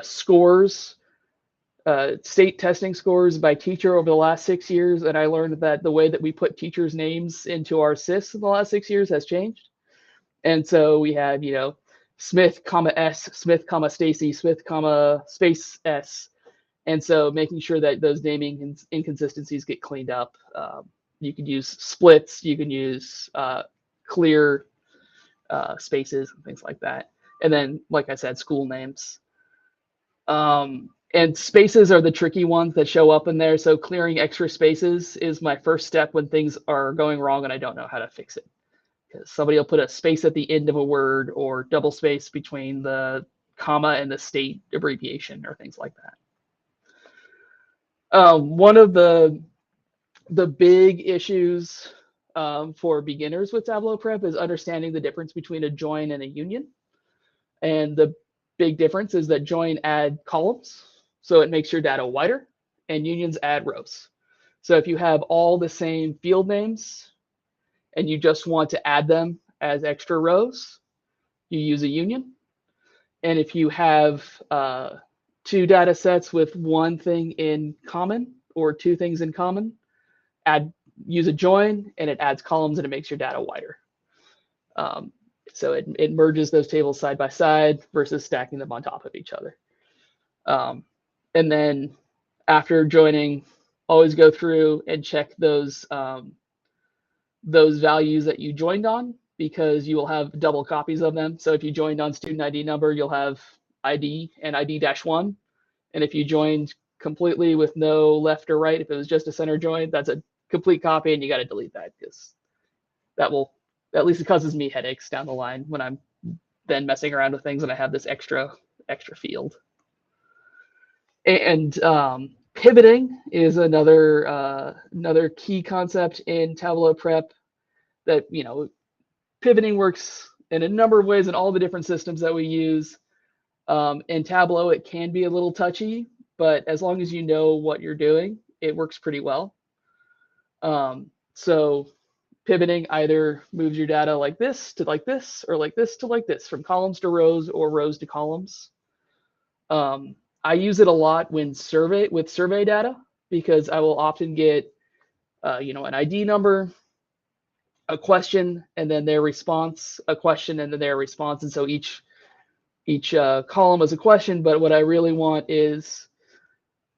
scores, state testing scores by teacher over the last 6 years, and I learned that the way that we put teachers' names into our SIS in the last 6 years has changed. And so we had, Smith, S, Smith, Stacy, Smith, space S. And so making sure that those naming inconsistencies get cleaned up. You can use splits, you can use clear spaces and things like that. And then, like I said, school names. And spaces are the tricky ones that show up in there. So clearing extra spaces is my first step when things are going wrong and I don't know how to fix it. Because somebody will put a space at the end of a word or double space between the comma and the state abbreviation or things like that. One of the big issues for beginners with Tableau Prep is understanding the difference between a join and a union. And the big difference is that join add columns, so it makes your data wider, and unions add rows. So if you have all the same field names and you just want to add them as extra rows, you use a union. And if you have 2 data sets with one thing in common or 2 things in common, use a join, and it adds columns and it makes your data wider. So it merges those tables side by side versus stacking them on top of each other. And then after joining, always go through and check those values that you joined on, because you will have double copies of them. So if you joined on student ID number, you'll have ID and ID-1. And if you joined completely with no left or right, if it was just a center join, that's a complete copy, and you got to delete that, because that will, at least it causes me headaches down the line when I'm then messing around with things and I have this extra field. And pivoting is another key concept in Tableau Prep. That, pivoting works in a number of ways in all the different systems that we use. In Tableau, it can be a little touchy, but as long as you know what you're doing, it works pretty well. So pivoting either moves your data like this to like this, or like this to like this, from columns to rows or rows to columns. I use it a lot when survey data, because I will often get an ID number, a question, and then their response, a question, and then their response. And so each column is a question, but what I really want is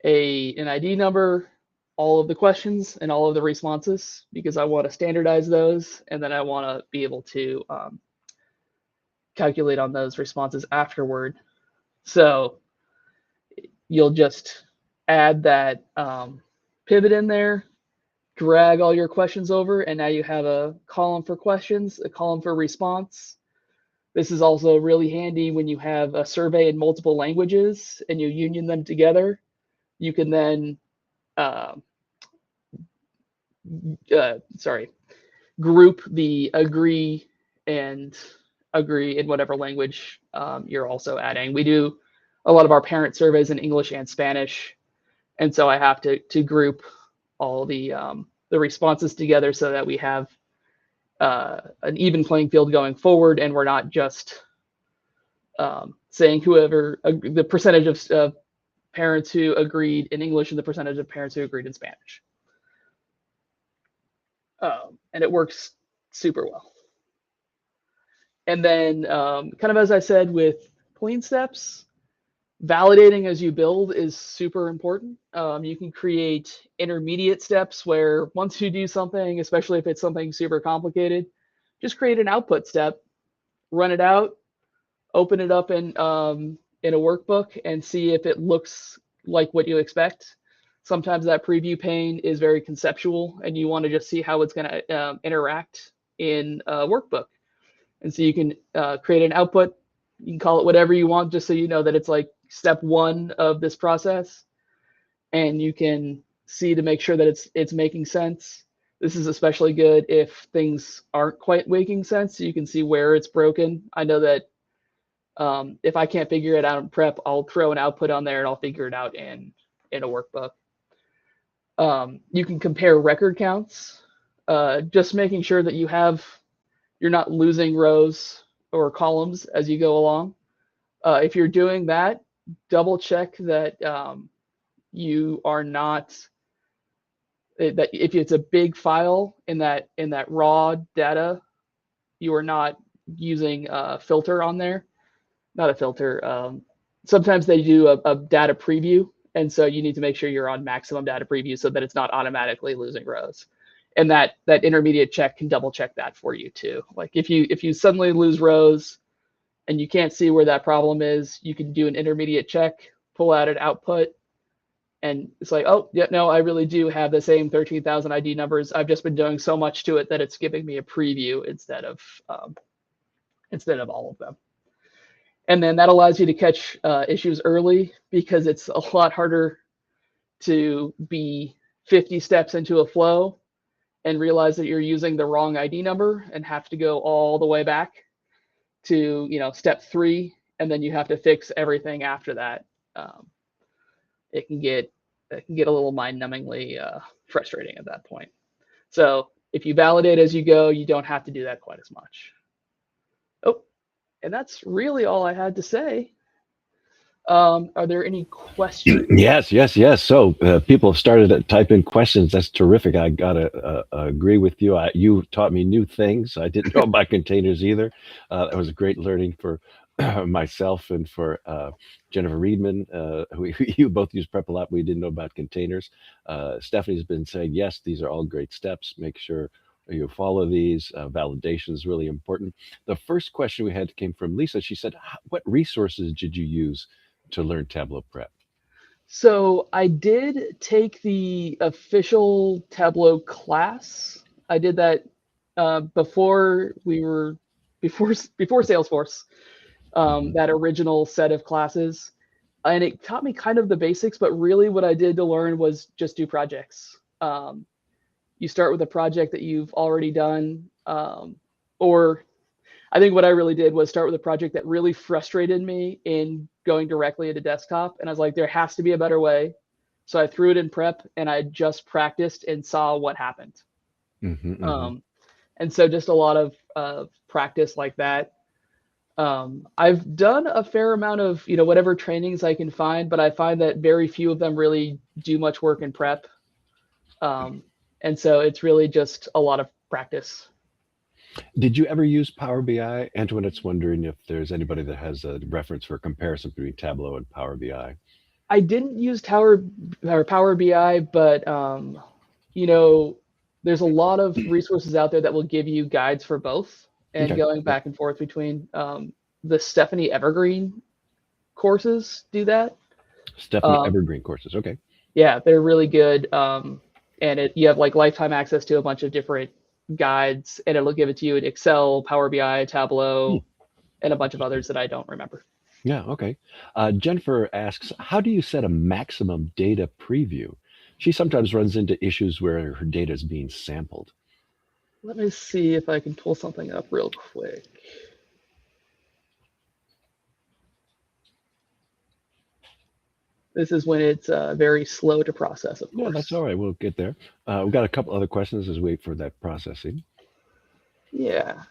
an ID number, all of the questions, and all of the responses, because I want to standardize those, and then I want to be able to calculate on those responses afterward. So you'll just add that pivot in there, drag all your questions over, and now you have a column for questions, a column for response. This is also really handy when you have a survey in multiple languages and you union them together. You can then group the agree in whatever language you're also adding. We do a lot of our parent surveys in English and Spanish, and so I have to group all the responses together so that we have an even playing field going forward, and we're not just saying the percentage of parents who agreed in English and the percentage of parents who agreed in Spanish. And it works super well. And then kind of as I said with clean steps, validating as you build is super important. You can create intermediate steps where once you do something, especially if it's something super complicated, just create an output step, run it out, open it up in a workbook, and see if it looks like what you expect. Sometimes that preview pane is very conceptual, and you want to just see how it's going to interact in a workbook. And so you can create an output. You can call it whatever you want, just so you know that it's like step one of this process. And you can see to make sure that it's making sense. This is especially good if things aren't quite making sense, so you can see where it's broken. I know that if I can't figure it out in prep, I'll throw an output on there and I'll figure it out in a workbook. You can compare record counts, just making sure that you're not losing rows or columns as you go along. If you're doing that, double check that you are not, that if it's a big file in that raw data, you are not using a filter on there. Not a filter. Sometimes they do a data preview, and so you need to make sure you're on maximum data preview so that it's not automatically losing rows. And that intermediate check can double check that for you too. Like if you suddenly lose rows and you can't see where that problem is, you can do an intermediate check, pull out an output, and it's like, oh yeah, no, I really do have the same 13,000 ID numbers. I've just been doing so much to it that it's giving me a preview instead of all of them. And then that allows you to catch issues early, because it's a lot harder to be 50 steps into a flow and realize that you're using the wrong ID number and have to go all the way back to step 3, and then you have to fix everything after that. It can get a little mind-numbingly frustrating at that point. So if you validate as you go, you don't have to do that quite as much. Oh, and that's really all I had to say. Are there any questions? Yes. So people have started to type in questions. That's terrific. I gotta agree with you. You taught me new things. I didn't know about containers either. That was a great learning for myself and for Jennifer Reedman. You both use Prep a lot. We didn't know about containers. Stephanie's been saying, yes, these are all great steps. Make sure you follow these. Validation is really important. The first question we had came from Lisa. She said, what resources did you use to learn Tableau Prep? So I did take the official Tableau class. I did that before Salesforce, that original set of classes. And it taught me kind of the basics, but really what I did to learn was just do projects. You start with a project that you've already done, or I think what I really did was start with a project that really frustrated me in going directly into desktop. And I was like, there has to be a better way. So I threw it in prep and I just practiced and saw what happened. And so just a lot of practice like that. I've done a fair amount of, whatever trainings I can find, but I find that very few of them really do much work in prep. And so it's really just a lot of practice. Did you ever use Power BI? Antoinette's wondering if there's anybody that has a reference for a comparison between Tableau and Power BI. I didn't use Power BI, but there's a lot of resources out there that will give you guides for both, and Okay. going back and forth between the Stephanie Evergreen courses do that. Stephanie Evergreen courses. Okay. Yeah, they're really good. And you have like lifetime access to a bunch of different guides, and it'll give it to you in Excel, Power BI, Tableau, and a bunch of others that I don't remember. Yeah, okay. Jennifer asks, how do you set a maximum data preview? She sometimes runs into issues where her data is being sampled. Let me see if I can pull something up real quick. This is when it's very slow to process, of course. Yeah, that's all right. We'll get there. We've got a couple other questions as we wait for that processing. Yeah.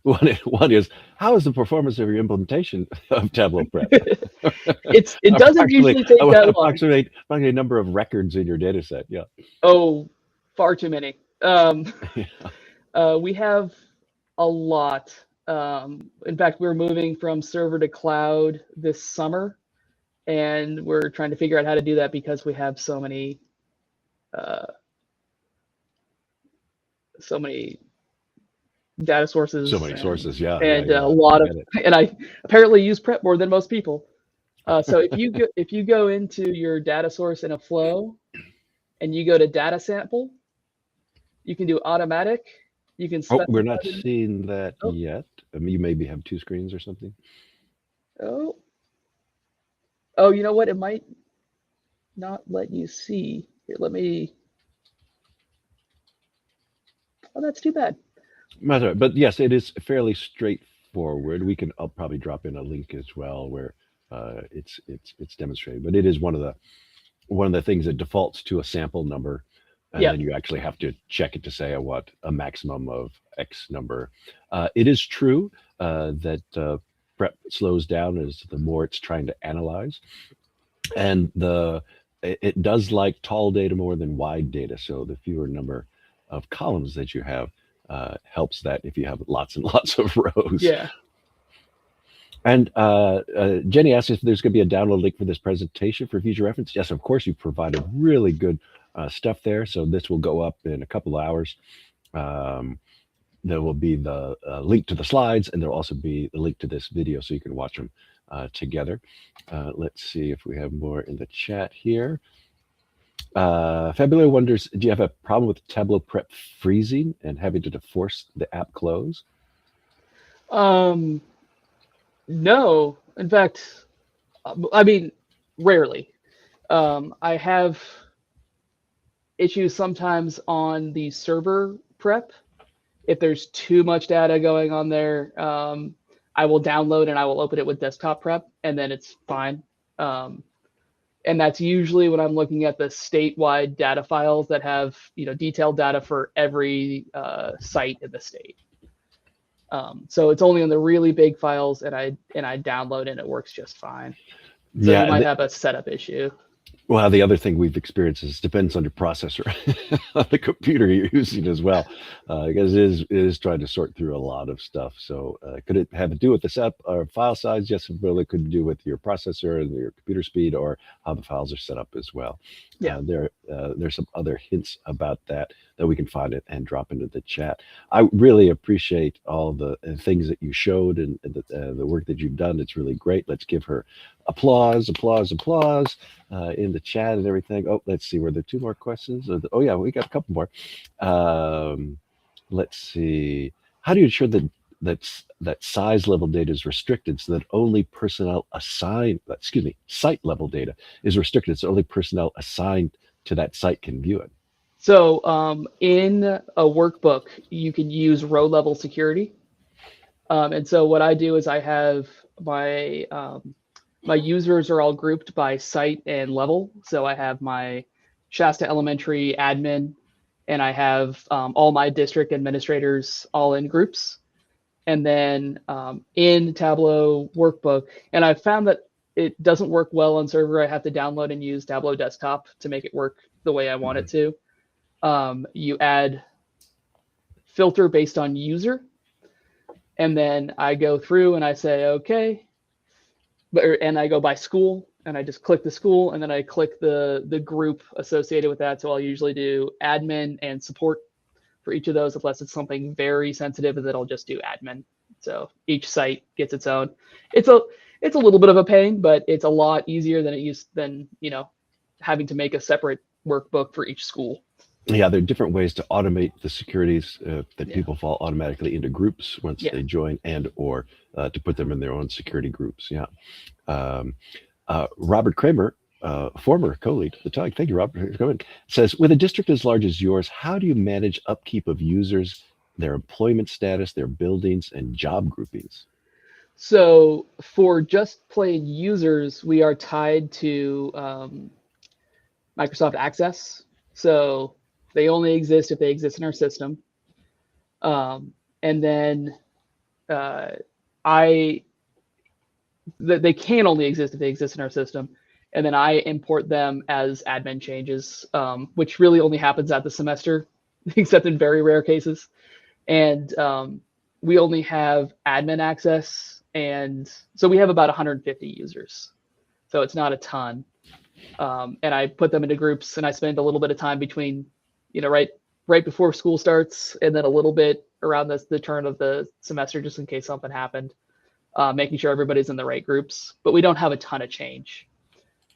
One is, how is the performance of your implementation of Tableau Prep? It doesn't usually take that long. Approximate a number of records in your data set. Yeah. Oh, far too many. We have a lot. In fact, we're moving from server to cloud this summer, and we're trying to figure out how to do that because we have so many data sources. So many sources, yeah. And a lot of, and I apparently use Prep more than most people. So if you go into your data source in a flow, and you go to data sample, you can do automatic. You can. Oh, we're not seeing that yet. You maybe have two screens or something. Oh, you know what? It might not let you see. Here, let me. Oh, that's too bad. But yes, it is fairly straightforward. I'll probably drop in a link as well where it's demonstrated. But it is one of the things that defaults to a sample number, and then you actually have to check it to say I want a maximum of X number. It is true that Prep slows down as the more it's trying to analyze, and it does like tall data more than wide data. So the fewer number of columns that you have helps that if you have lots and lots of rows. Yeah. And Jenny asks if there's going to be a download link for this presentation for future reference. Yes, of course, you provided really good stuff there. So this will go up in a couple of hours. There will be the link to the slides, and there'll also be the link to this video so you can watch them together. Let's see if we have more in the chat here. Fabula wonders, do you have a problem with Tableau Prep freezing and having to force the app close? No, in fact, I mean, rarely. I have issues sometimes on the server prep. If there's too much data going on there, I will download and I will open it with desktop prep, and then it's fine. And that's usually when I'm looking at the statewide data files that have, detailed data for every site in the state. So it's only on the really big files, and I download and it works just fine. So you might have a setup issue. Well, the other thing we've experienced is depends on your processor, on the computer you're using as well, because it is trying to sort through a lot of stuff. So could it have to do with the setup or file size? Yes, it really could do with your processor and your computer speed or how the files are set up as well. Yeah, there's some other hints about that we can find it and drop into the chat. I really appreciate all the things that you showed and the work that you've done. It's really great. Let's give her applause in the chat and everything. Oh, let's see. Were there two more questions? Oh yeah, we got a couple more. Let's see. How do you ensure that size level data is restricted so that only personnel assigned, site level data is restricted so only personnel assigned to that site can view it? So in a workbook, you can use row level security. And so what I do is I have my users are all grouped by site and level. So I have my Shasta Elementary admin, and I have all my district administrators all in groups. And then in Tableau Workbook, and I've found that it doesn't work well on server. I have to download and use Tableau Desktop to make it work the way I want it to. You add filter based on user, and then I go through and I say, okay, and I go by school, and I just click the school, and then I click the group associated with that. So I'll usually do admin and support for each of those, unless it's something very sensitive, and then I'll just do admin. So each site gets its own. It's a little bit of a pain, but it's a lot easier than having to make a separate workbook for each school. Yeah, there are different ways to automate the securities that people fall automatically into groups once they join, and or to put them in their own security groups. Yeah. Robert Kramer, former co-lead at the TUG, thank you, Robert, for coming, says, with a district as large as yours, how do you manage upkeep of users, their employment status, their buildings, and job groupings? So for just plain users, we are tied to Microsoft Access. So they only exist if they exist in our system. And then they can only exist if they exist in our system. And then I import them as admin changes, which really only happens at the semester, except in very rare cases. And we only have admin access. And so we have about 150 users. So it's not a ton. And I put them into groups, and I spend a little bit of time between, right before school starts, and then a little bit around the turn of the semester, just in case something happened, making sure everybody's in the right groups. But we don't have a ton of change.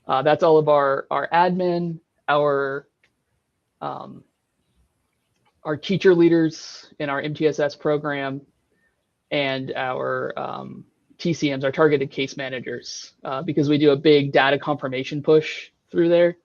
That's all of our admin, our teacher leaders in our MTSS program, and our TCMs, our targeted case managers, because we do a big data confirmation push through there,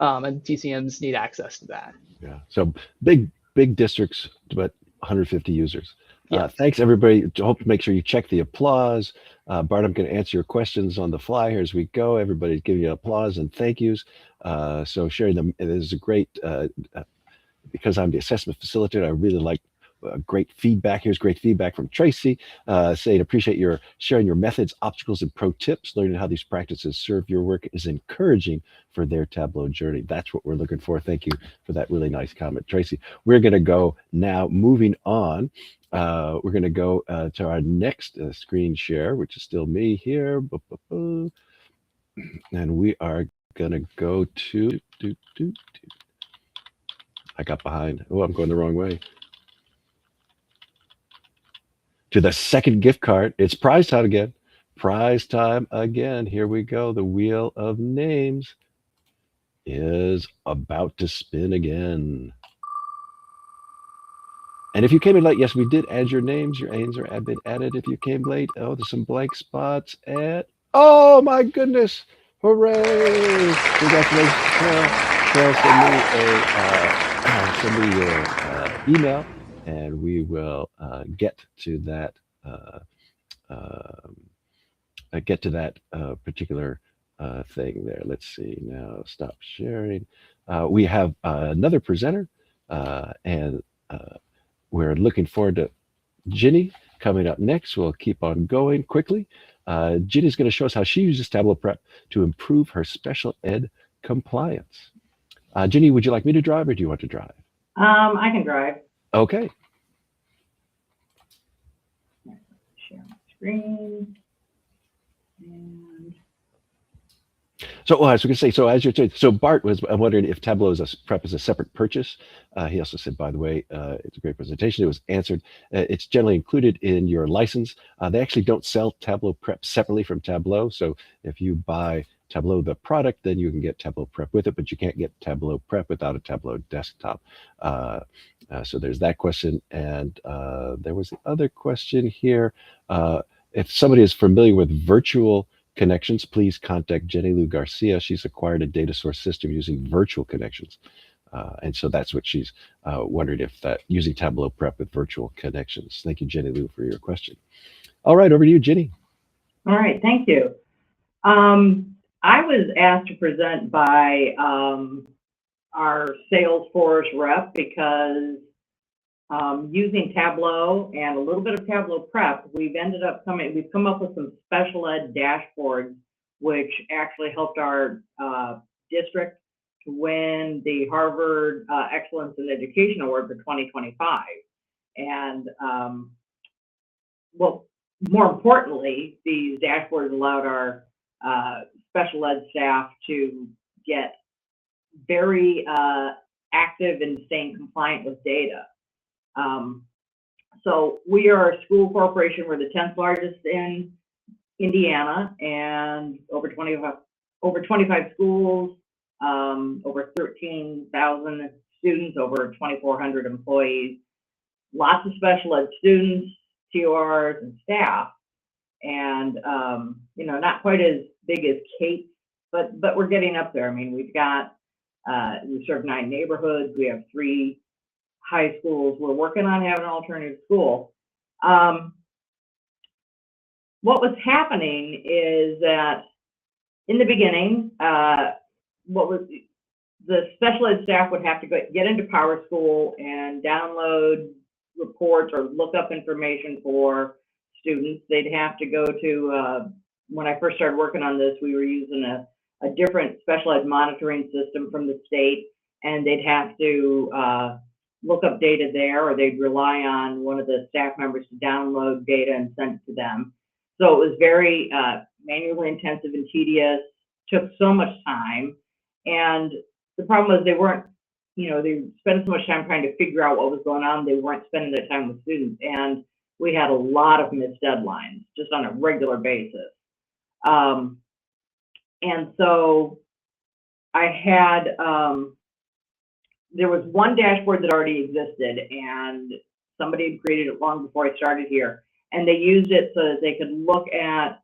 and TCMs need access to that. Yeah, so big districts, but 150 users. Yeah. Thanks, everybody. Hope to make sure you check the applause. Bart, I'm going to answer your questions on the fly here as we go. Everybody's giving you applause and thank yous. So sharing them, it is a great, because I'm the assessment facilitator, I really like great feedback. Here's great feedback from Tracy, saying, appreciate your sharing your methods, obstacles, and pro tips. Learning how these practices serve your work is encouraging for their Tableau journey. That's what we're looking for. Thank you for that really nice comment, Tracy. We're going to go now, moving on. We're going to go to our next screen share, which is still me here. And we are going to go to, I got behind. Oh, I'm going the wrong way. To the second gift card. It's prize time again. Prize time again. Here we go. The wheel of names is about to spin again. And if you came in late, yes, we did add your names. Your names have been added if you came late. Oh, there's some blank spots. And oh my goodness. Hooray. Congratulations, Carol. Carol, send me your email, and we will get to that particular thing there. Let's see now. Stop sharing. We have another presenter, and we're looking forward to Ginny coming up next. We'll keep on going quickly. Ginny's going to show us how she uses Tableau Prep to improve her special ed compliance. Ginny, would you like me to drive, or do you want to drive? I can drive. Okay. Share my screen. And So, I was going to say, so as you're saying, so Bart was wondering if Tableau Prep is a separate purchase. He also said, by the way, it's a great presentation. It was answered. It's generally included in your license. They actually don't sell Tableau Prep separately from Tableau. So if you buy Tableau the product, then you can get Tableau Prep with it, but you can't get Tableau Prep without a Tableau desktop. So there's that question. And there was the other question here. If somebody is familiar with virtual connections, please contact Jenny Lou Garcia. She's acquired a data source system using virtual connections. And so that's what she's wondering, if that using Tableau Prep with virtual connections. Thank you, Jenny Lou, for your question. All right, over to you, Jenny. all right, thank you. I was asked to present by our Salesforce rep because using Tableau and a little bit of Tableau Prep, we've come up with some special ed dashboards, which actually helped our district to win the Harvard Excellence in Education Award for 2025. And well, more importantly, these dashboards allowed our special ed staff to get very active in staying compliant with data. So we are a school corporation. We're the 10th largest in Indiana, and over 25 schools, over 13,000 students, over 2,400 employees, lots of special ed students, TORs, and staff, and you know, not quite as big as Kate, but we're getting up there. I mean, we've got we serve 9 neighborhoods. We have 3 high schools. We're working on having an alternative school. What was happening is that in the beginning, the special ed staff would have to get into PowerSchool and download reports or look up information for students. They'd have to go to, when I first started working on this, we were using a different special ed monitoring system from the state, and they'd have to look up data there, or they'd rely on one of the staff members to download data and send it to them. So it was very manually intensive and tedious, took so much time. And the problem was they weren't, you know, they spent so much time trying to figure out what was going on. They weren't spending their time with students. And we had a lot of missed deadlines just on a regular basis. And so I had, there was one dashboard that already existed, and somebody had created it long before I started here. And they used it so that they could look at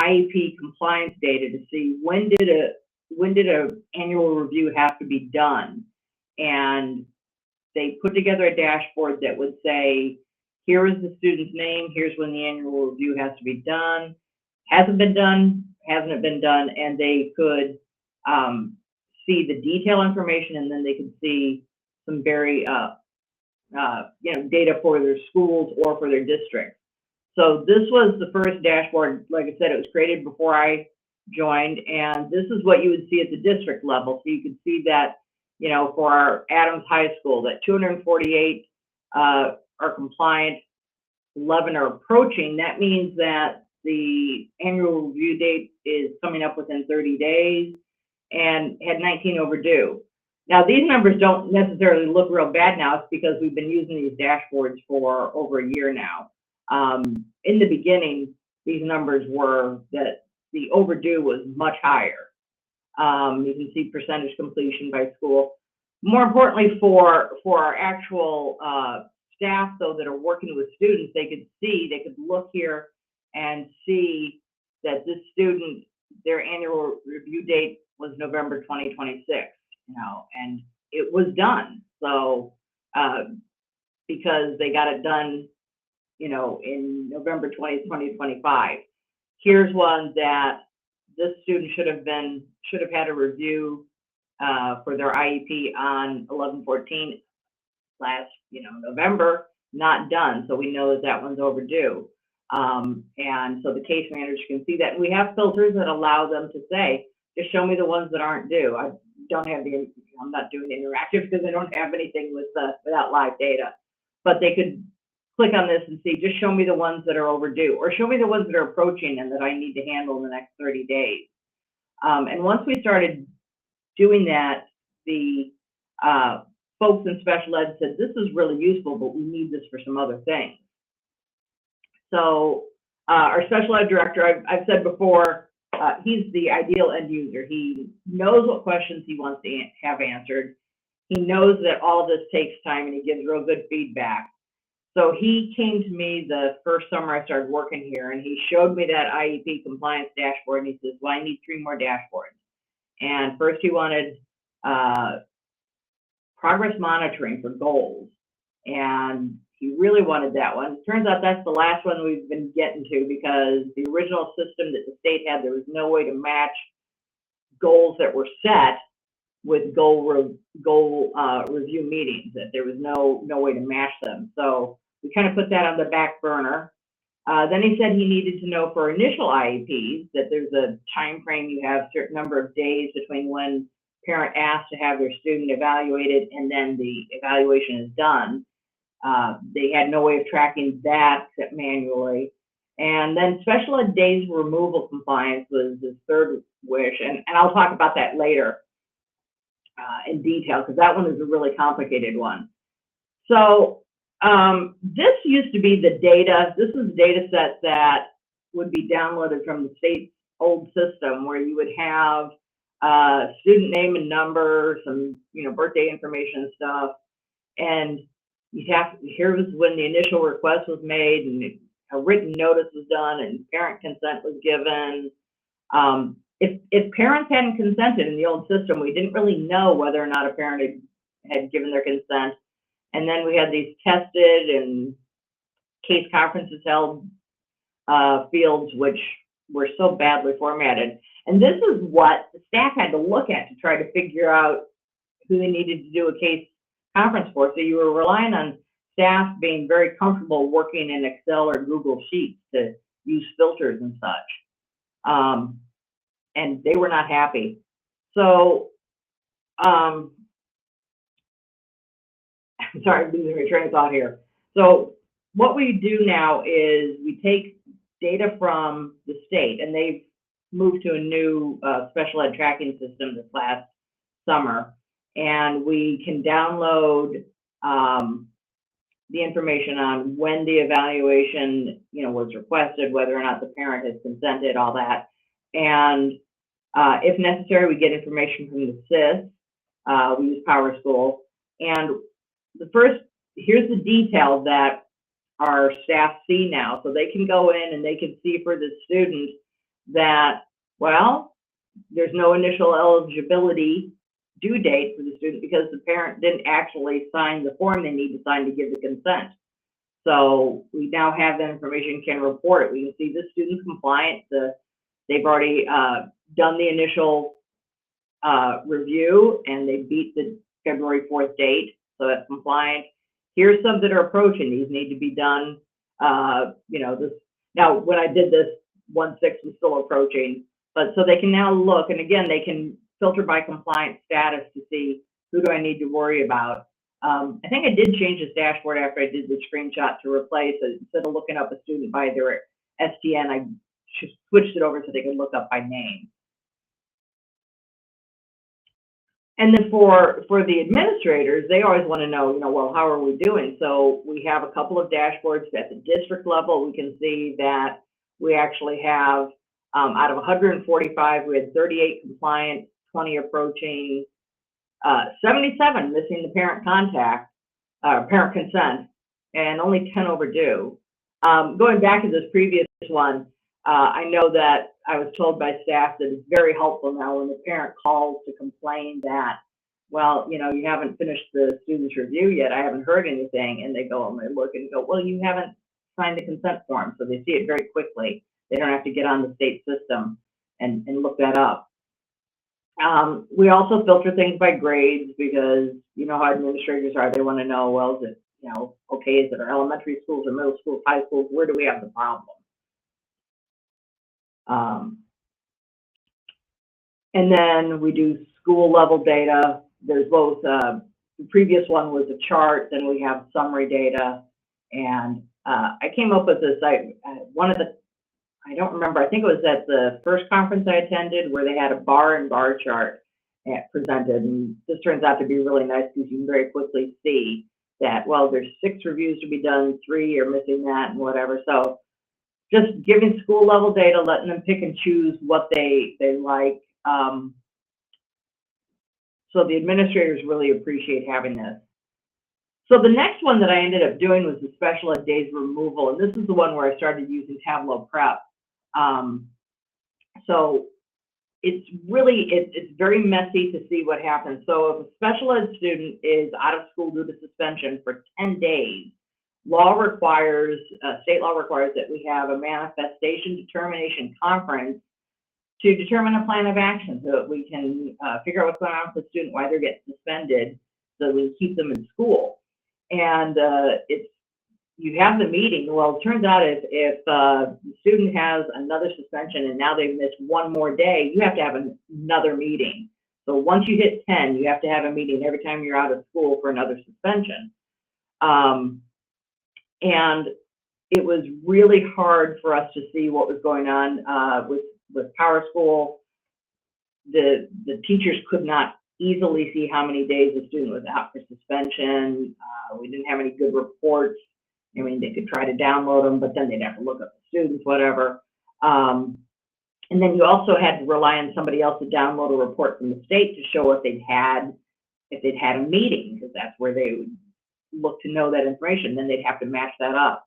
IEP compliance data to see when did a annual review have to be done. And they put together a dashboard that would say, here is the student's name, here's when the annual review has to be done, hasn't been done, hasn't it been done, and they could see the detail information, and then they could see some very you know, data for their schools or for their district. So this was the first dashboard. Like I said, it was created before I joined, and this is what you would see at the district level. So you could see that, you know, for our Adams High School, that 248 are compliant, 11 are approaching. That means that the annual review date is coming up within 30 days, and had 19 overdue. Now, these numbers don't necessarily look real bad now. It's because we've been using these dashboards for over a year now. In the beginning, these numbers were that the overdue was much higher. You can see percentage completion by school. More importantly, for our actual staff, though, that are working with students, they could look here and see that this student, their annual review date was November 2026, you know, and it was done. So because they got it done, you know, in November 2025. Here's one that this student should have had a review for their IEP on 11/14 last, you know, November, not done. So we know that that one's overdue. And so the case managers can see that. And we have filters that allow them to say, just show me the ones that aren't due. I don't have the, I'm not doing interactive because I don't have anything with without live data. But they could click on this and see, just show me the ones that are overdue, or show me the ones that are approaching and that I need to handle in the next 30 days. And once we started doing that, the folks in special ed said, this is really useful, but we need this for some other things. So our special ed director, I've said before, he's the ideal end user. He knows what questions he wants to have answered. He knows that all this takes time, and he gives real good feedback. So he came to me the first summer I started working here, and he showed me that IEP compliance dashboard, and he says, well, I need 3 more dashboards. And first he wanted progress monitoring for goals, and he really wanted that one. Turns out that's the last one we've been getting to, because the original system that the state had, there was no way to match goals that were set with review meetings, that there was no way to match them. So we kind of put that on the back burner. Then he said he needed to know for initial IEPs that there's a time frame. You have a certain number of days between when parent asks to have their student evaluated and then the evaluation is done. They had no way of tracking that except manually. And then special ed days removal compliance was his third wish, and I'll talk about that later in detail, because that one is a really complicated one. So this used to be the data. This is a data set that would be downloaded from the state's old system, where you would have student name and number, some birthday information and stuff, and here was when the initial request was made, and a written notice was done, and parent consent was given. If parents hadn't consented in the old system, we didn't really know whether or not a parent had given their consent. And then we had these tested and case conferences held fields, which were so badly formatted. And this is what the staff had to look at to try to figure out who they needed to do a case conference for. So you were relying on staff being very comfortable working in Excel or Google Sheets to use filters and such. And they were not happy. So, I'm sorry, I'm losing my train of thought here. So what we do now is we take data from the state, and they've moved to a new special ed tracking system this last summer, and we can download the information on when the evaluation was requested, whether or not the parent has consented, all that. And if necessary, we get information from the SIS. We use PowerSchool. And here's the detail that our staff see now. So they can go in and they can see for the student that, well, there's no initial eligibility due date for the student because the parent didn't actually sign the form they need to sign to give the consent. So we now have that information, can report it. We can see the student's compliant. They've already done the initial review, and they beat the February 4th date, so that's compliant. Here's some that are approaching. These need to be done. Now when I did this, 1/6 was still approaching, but so they can now look, and again, they can filter by compliance status to see who do I need to worry about. I think I did change this dashboard after I did the screenshot to replace it. Instead of looking up a student by their STN, I switched it over so they can look up by name. And then for the administrators, they always want to know, well, how are we doing? So we have a couple of dashboards at the district level. We can see that we actually have, out of 145, we had 38 compliant, 20 approaching, 77 missing the parent parent consent, and only 10 overdue. Going back to this previous one, I know that I was told by staff that it's very helpful now when the parent calls to complain that, well, you haven't finished the student's review yet, I haven't heard anything, and they go and they look and go, well, you haven't signed the consent form, so they see it very quickly. They don't have to get on the state system and look that up. We also filter things by grades because you know how administrators are. They want to know, well, is it, okay, is it our elementary schools or middle schools, high schools? Where do we have the problem? And then we do school level data. There's both, the previous one was a chart, then we have summary data. And I came up with this, I don't remember, I think it was at the first conference I attended where they had a bar and bar chart presented. And this turns out to be really nice because you can very quickly see that, well, there's 6 reviews to be done, 3 are missing that and whatever. So just giving school level data, letting them pick and choose what they like. So the administrators really appreciate having this. So the next one that I ended up doing was the special ed days removal. And this is the one where I started using Tableau Prep. So it's really, it's very messy to see what happens. So if a special ed student is out of school due to suspension for 10 days, law requires, state law requires that we have a manifestation determination conference to determine a plan of action so that we can figure out what's going on with the student, why they're getting suspended, so we keep them in school. And you have the meeting. Well, it turns out if the student has another suspension and now they've missed one more day, you have to have another meeting. So once you hit 10, you have to have a meeting every time you're out of school for another suspension. And it was really hard for us to see what was going on with PowerSchool. The teachers could not easily see how many days the student was out for suspension. We didn't have any good reports. I mean, they could try to download them, but then they'd have to look up the students, whatever. And then you also had to rely on somebody else to download a report from the state to show if they'd had a meeting, because that's where they would look to know that information. Then they'd have to match that up.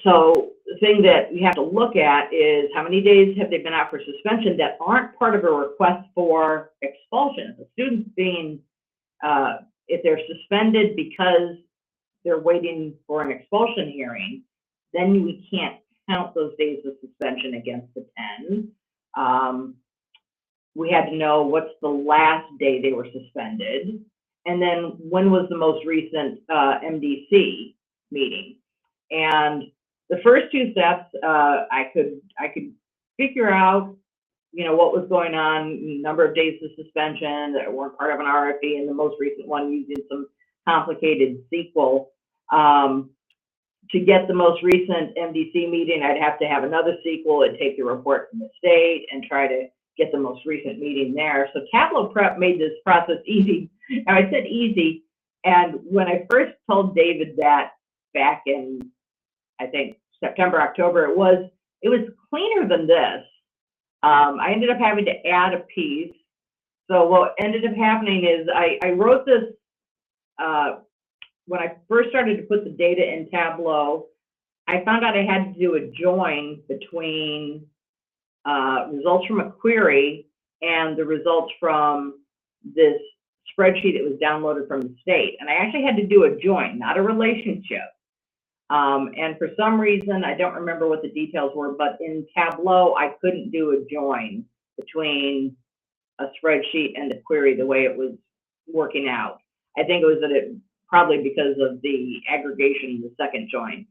So the thing that we have to look at is how many days have they been out for suspension that aren't part of a request for expulsion. The student's being, if they're suspended because they're waiting for an expulsion hearing, then we can't count those days of suspension against the 10. We had to know what's the last day they were suspended, and then when was the most recent MDC meeting. And the first two steps, I could figure out, what was going on, number of days of suspension that weren't part of an RFE, and the most recent one using some complicated SQL. To get the most recent MDC meeting, I'd have to have another SQL and take the report from the state and try to get the most recent meeting there. So Tableau Prep made this process easy. Now I said easy, and when I first told David that back in, I think, September, October, it was cleaner than this. I ended up having to add a piece. So what ended up happening is I wrote this, when I first started to put the data in Tableau, I found out I had to do a join between results from a query and the results from this spreadsheet that was downloaded from the state. And I actually had to do a join, not a relationship. And for some reason, I don't remember what the details were, but in Tableau, I couldn't do a join between a spreadsheet and the query the way it was working out. I think it was probably because of the aggregation in the second join.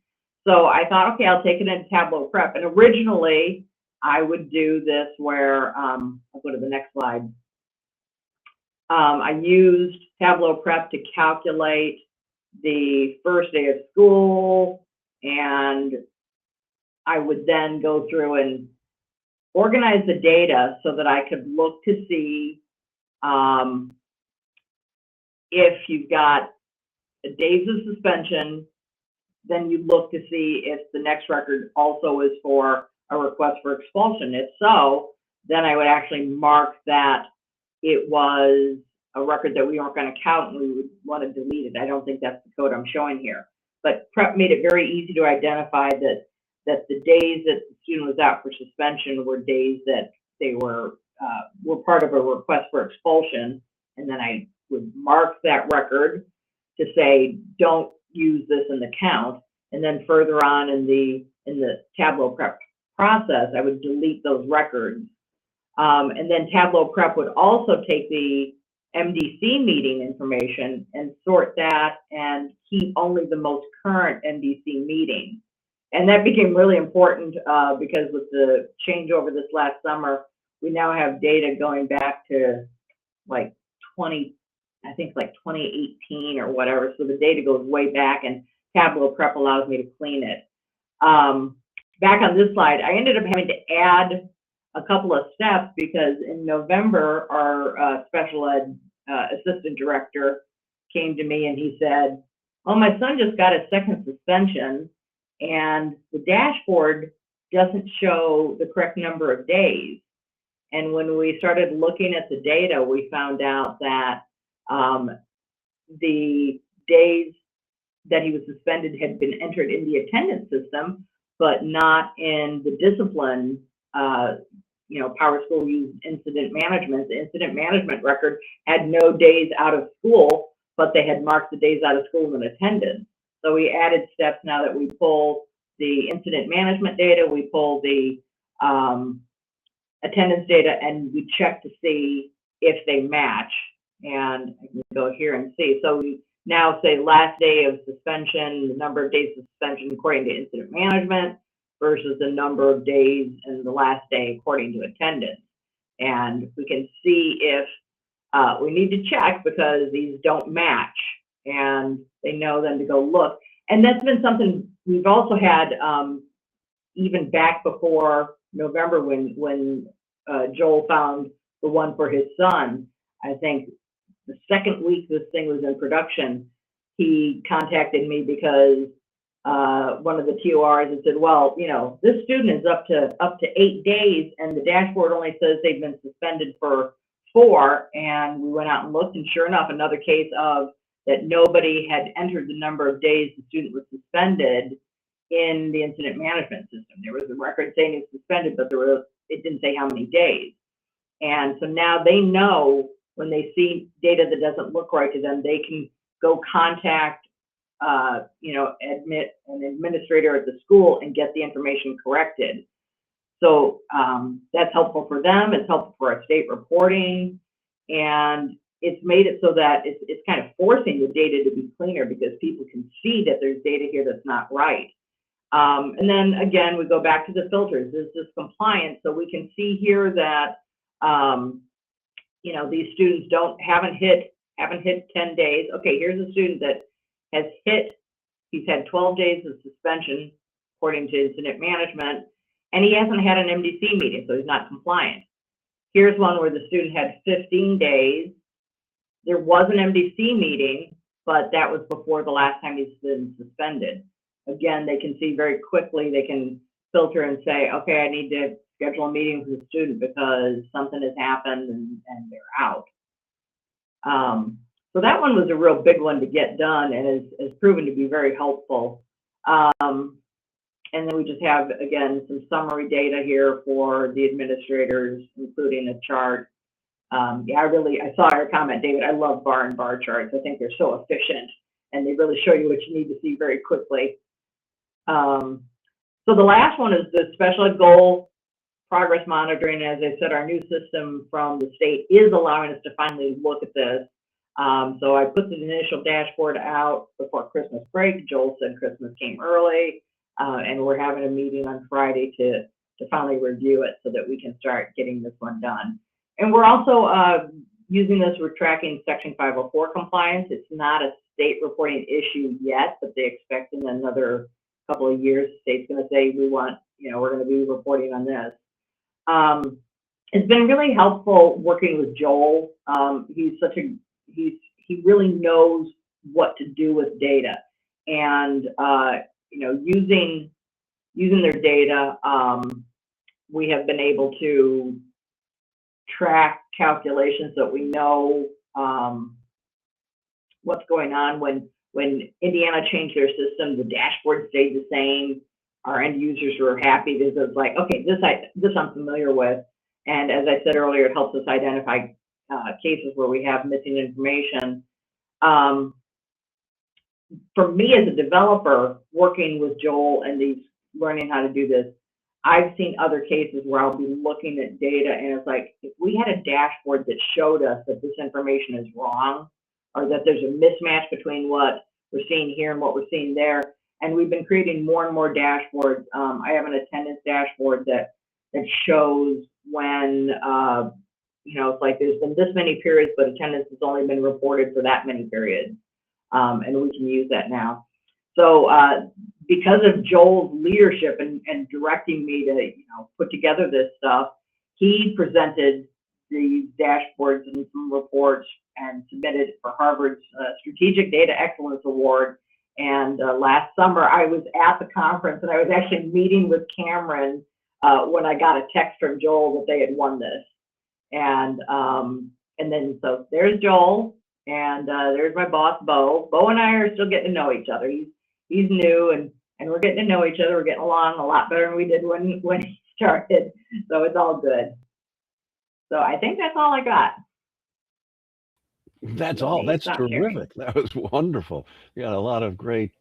So I thought, okay, I'll take it into Tableau Prep. And originally, I would do this where, I'll go to the next slide. I used Tableau Prep to calculate the first day of school, and I would then go through and organize the data so that I could look to see if you've got days of suspension, then you look to see if the next record also is for a request for expulsion. If so, then I would actually mark that it was a record that we weren't going to count and we would want to delete it. I don't think that's the code I'm showing here. But Prep made it very easy to identify that the days that the student was out for suspension were days that they were part of a request for expulsion. And then I would mark that record to say, don't use this in the count. And then further on in the Tableau Prep process, I would delete those records. And then Tableau Prep would also take the MDC meeting information and sort that and keep only the most current MDC meeting. And that became really important because with the changeover this last summer, we now have data going back to like 2018 or whatever. So the data goes way back, and Tableau Prep allows me to clean it. Back on this slide, I ended up having to add a couple of steps because in November, our special ed assistant director came to me and he said, "Oh, my son just got a second suspension and the dashboard doesn't show the correct number of days." And when we started looking at the data, we found out that the days that he was suspended had been entered in the attendance system, but not in the discipline. PowerSchool used incident management. The incident management record had no days out of school, but they had marked the days out of school in attendance. So we added steps now that we pull the incident management data, we pull the attendance data, and we check to see if they match. And I can go here and see. So we now say last day of suspension, the number of days of suspension according to incident management versus the number of days and the last day according to attendance. And we can see if we need to check because these don't match, and they know then to go look. And that's been something we've also had even back before November when Joel found the one for his son. I think the second week this thing was in production, he contacted me because one of the TORs had said, well, you know, this student is up to 8 days, and the dashboard only says they've been suspended for 4. And we went out and looked, and sure enough, another case of that nobody had entered the number of days the student was suspended in the incident management system. There was a record saying it's suspended, but it didn't say how many days. And so now they know when they see data that doesn't look right to them, they can go contact you know, admit an administrator at the school and get the information corrected. So that's helpful for them. It's helpful for our state reporting, and it's made it so that it's kind of forcing the data to be cleaner because people can see that there's data here that's not right. And then again, we go back to the filters. This is compliance, so we can see here that you know, these students haven't hit 10 days. Okay, here's a student that has he's had 12 days of suspension according to incident management, and he hasn't had an MDC meeting, so he's not compliant. Here's one where the student had 15 days. There was an MDC meeting, but that was before the last time he's been suspended. Again, they can see very quickly, they can filter and say, okay, I need to schedule a meeting with the student because something has happened and they're out. So that one was a real big one to get done, and has proven to be very helpful. And then we just have, again, some summary data here for the administrators, including a chart. Yeah, I saw your comment, David. I love bar and bar charts. I think they're so efficient, and they really show you what you need to see very quickly. So the last one is the special ed goal progress monitoring. As I said, our new system from the state is allowing us to finally look at this. So I put the initial dashboard out before Christmas break. Joel said Christmas came early, and we're having a meeting on Friday to finally review it so that we can start getting this one done. And we're also using this, we're tracking Section 504 compliance. It's not a state reporting issue yet, but they expect in another couple of years, the state's going to say, we want, you know, we're going to be reporting on this. It's been really helpful working with Joel. He really knows what to do with data, and you know, using their data, we have been able to track calculations so that we know what's going on. When Indiana changed their system, the dashboard stayed the same. Our end users were happy because it was like, okay, this I'm familiar with. And as I said earlier, it helps us identify cases where we have missing information. For me as a developer, working with Joel and learning how to do this, I've seen other cases where I'll be looking at data and it's like, if we had a dashboard that showed us that this information is wrong, or that there's a mismatch between what we're seeing here and what we're seeing there. And we've been creating more and more dashboards. I have an attendance dashboard that shows when, you know, it's like there's been this many periods, but attendance has only been reported for that many periods. And we can use that now. So because of Joel's leadership and directing me to, you know, put together this stuff, he presented these dashboards and some reports and submitted it for Harvard's Strategic Data Excellence Award. And last summer, I was at the conference and I was actually meeting with Cameron when I got a text from Joel that they had won this. And then so there's Joel, and there's my boss, Bo. Bo and I are still getting to know each other. He's new, and we're getting to know each other. We're getting along a lot better than we did when he started. So it's all good. So I think that's all I got. That's Let all. me That's stop sharing. terrific. That was wonderful. You got a lot of great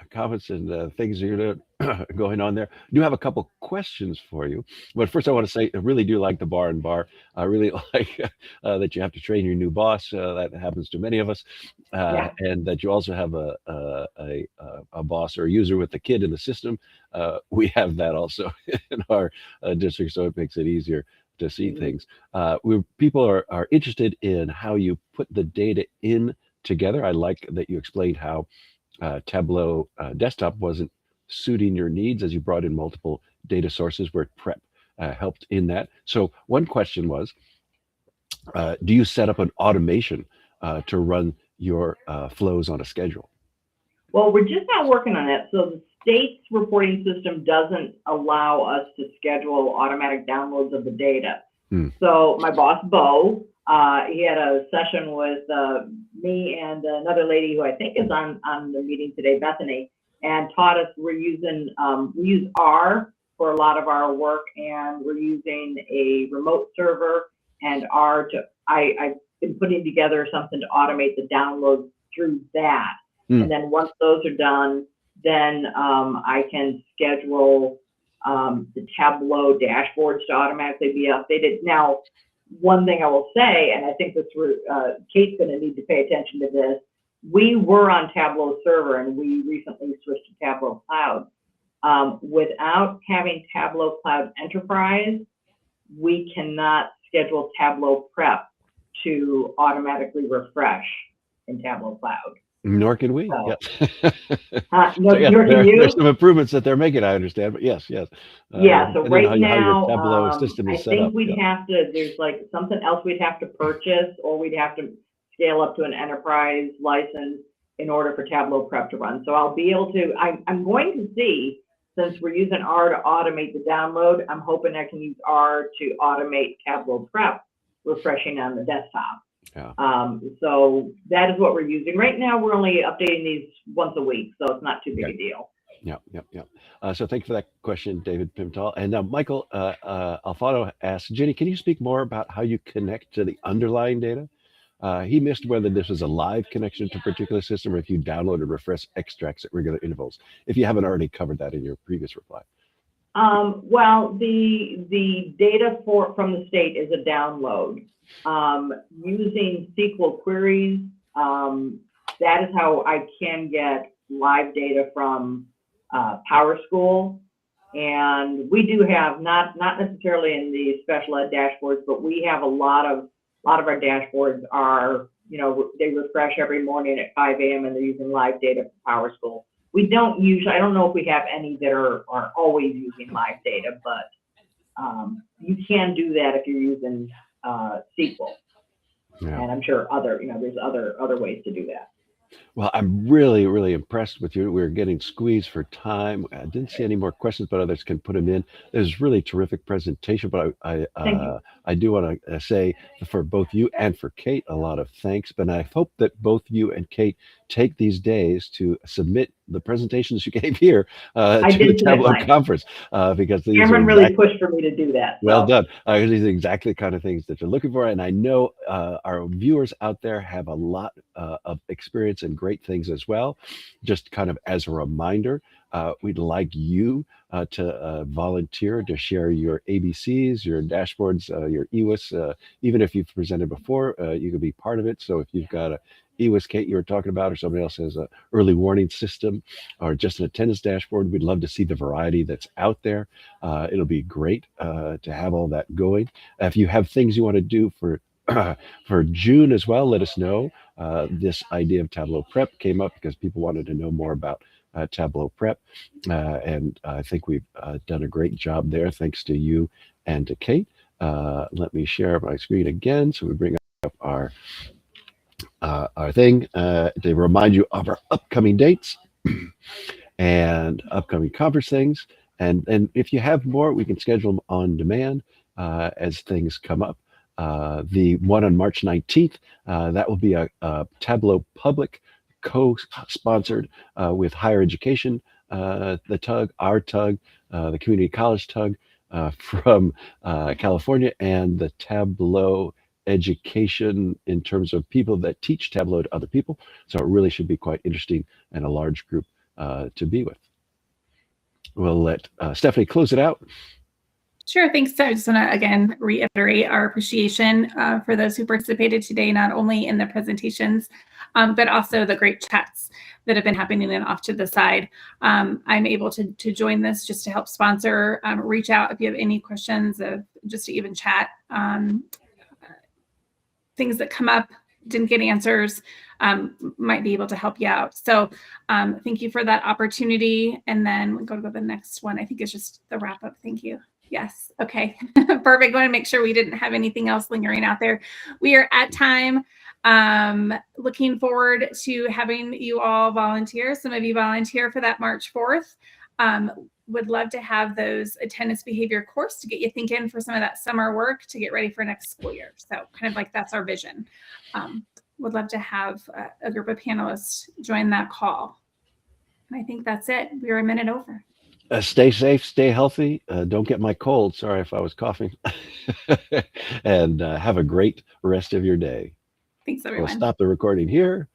comments and things you're going on there. I do have a couple questions for you, but first I want to say I really do like the bar and bar. I really like that you have to train your new boss. That happens to many of us, Yeah. and that you also have a boss or a user with a kid in the system. We have that also in our district, so it makes it easier to see Mhm. things. People are interested in how you put the data in together. I like that you explained how Tableau desktop wasn't suiting your needs as you brought in multiple data sources where Prep helped in that. So one question was, do you set up an automation to run your flows on a schedule? Well, we're just not working on that. So the state's reporting system doesn't allow us to schedule automatic downloads of the data. So my boss, Bo, he had a session with me and another lady who I think is on the meeting today, Bethany, and taught us we use R for a lot of our work, and we're using a remote server and R to, I've been putting together something to automate the downloads through that. And then once those are done, then I can schedule the Tableau dashboards to automatically be updated. Now, one thing I will say, and I think that's where Kate's going to need to pay attention to this, we were on Tableau server and we recently switched to Tableau Cloud. Without having Tableau Cloud Enterprise, we cannot schedule Tableau Prep to automatically refresh in Tableau Cloud. Nor can we. So, Yes. nor Yes, can you. there's some improvements that they're making, I understand, but yes. Yeah, so Depending on right how your now, Tableau system I is set think up. we'd have to, there's like something else we'd have to purchase, or we'd have to scale up to an enterprise license in order for Tableau Prep to run. So I'll be able to, I'm going to see, since we're using R to automate the download, I'm hoping I can use R to automate Tableau Prep refreshing on the desktop. Yeah. So that is what we're using. Right now, we're only updating these once a week, so it's not too big a deal. Yep. So thank you for that question, David Pimentel. And now Michael Alfano asks, Jenny, can you speak more about how you connect to the underlying data? He missed whether this was a live connection to a particular system or if you download and refresh extracts at regular intervals, if you haven't already covered that in your previous reply. Well, the data from the state is a download. Using SQL queries, that is how I can get live data from PowerSchool. And we do have, not necessarily in the special ed dashboards, but we have a lot of our dashboards are, they refresh every morning at 5 a.m. and they're using live data from PowerSchool. We don't usually, I don't know if we have any that are always using live data, but you can do that if you're using SQL. Yeah. And I'm sure there's other ways to do that. Well, I'm really, really impressed with you. We're getting squeezed for time. I didn't see any more questions, but others can put them in. It was really terrific presentation, but I do want to say for both you and for Kate, a lot of thanks. But I hope that both you and Kate take these days to submit the presentations you gave here to the Tableau conference, because these Cameron really pushed for me to do that. So. Well done. These are exactly the kind of things that you're looking for. And I know our viewers out there have a lot of experience and great things as well. Just kind of as a reminder, we'd like you to volunteer to share your ABCs, your dashboards, your EWIS. Even if you've presented before, you can be part of it. So if you've got a EWIS, Kate, you were talking about, or somebody else has an early warning system or just an attendance dashboard, we'd love to see the variety that's out there. It'll be great to have all that going. If you have things you want to do for June as well, let us know. This idea of Tableau Prep came up because people wanted to know more about Tableau Prep. And I think we've done a great job there, thanks to you and to Kate. Let me share my screen again so we bring up our thing to remind you of our upcoming dates and upcoming conference things. And if you have more, we can schedule them on demand as things come up. The one on March 19th, that will be a Tableau Public co-sponsored with higher education, the TUG, our TUG, the Community College TUG from California, and the Tableau education in terms of people that teach Tableau to other people. So it really should be quite interesting and a large group to be with. We'll let Stephanie close it out. Sure, thanks. I just want to again reiterate our appreciation for those who participated today, not only in the presentations, but also the great chats that have been happening and off to the side. I'm able to join this just to help sponsor. Reach out if you have any questions, just to even chat. Things that come up, didn't get answers, might be able to help you out. So thank you for that opportunity. And then we'll go to the next one. I think it's just the wrap up. Thank you. Yes. Okay. Perfect. Want to make sure we didn't have anything else lingering out there. We are at time. Looking forward to having you all volunteer. Some of you volunteer for that March 4th. Would love to have those attendance behavior course to get you thinking for some of that summer work to get ready for next school year. So kind of like that's our vision. Would love to have a group of panelists join that call. And I think that's it. We're a minute over. Stay safe, stay healthy. Don't get my cold. Sorry if I was coughing. And have a great rest of your day. Thanks, everyone. We'll stop the recording here.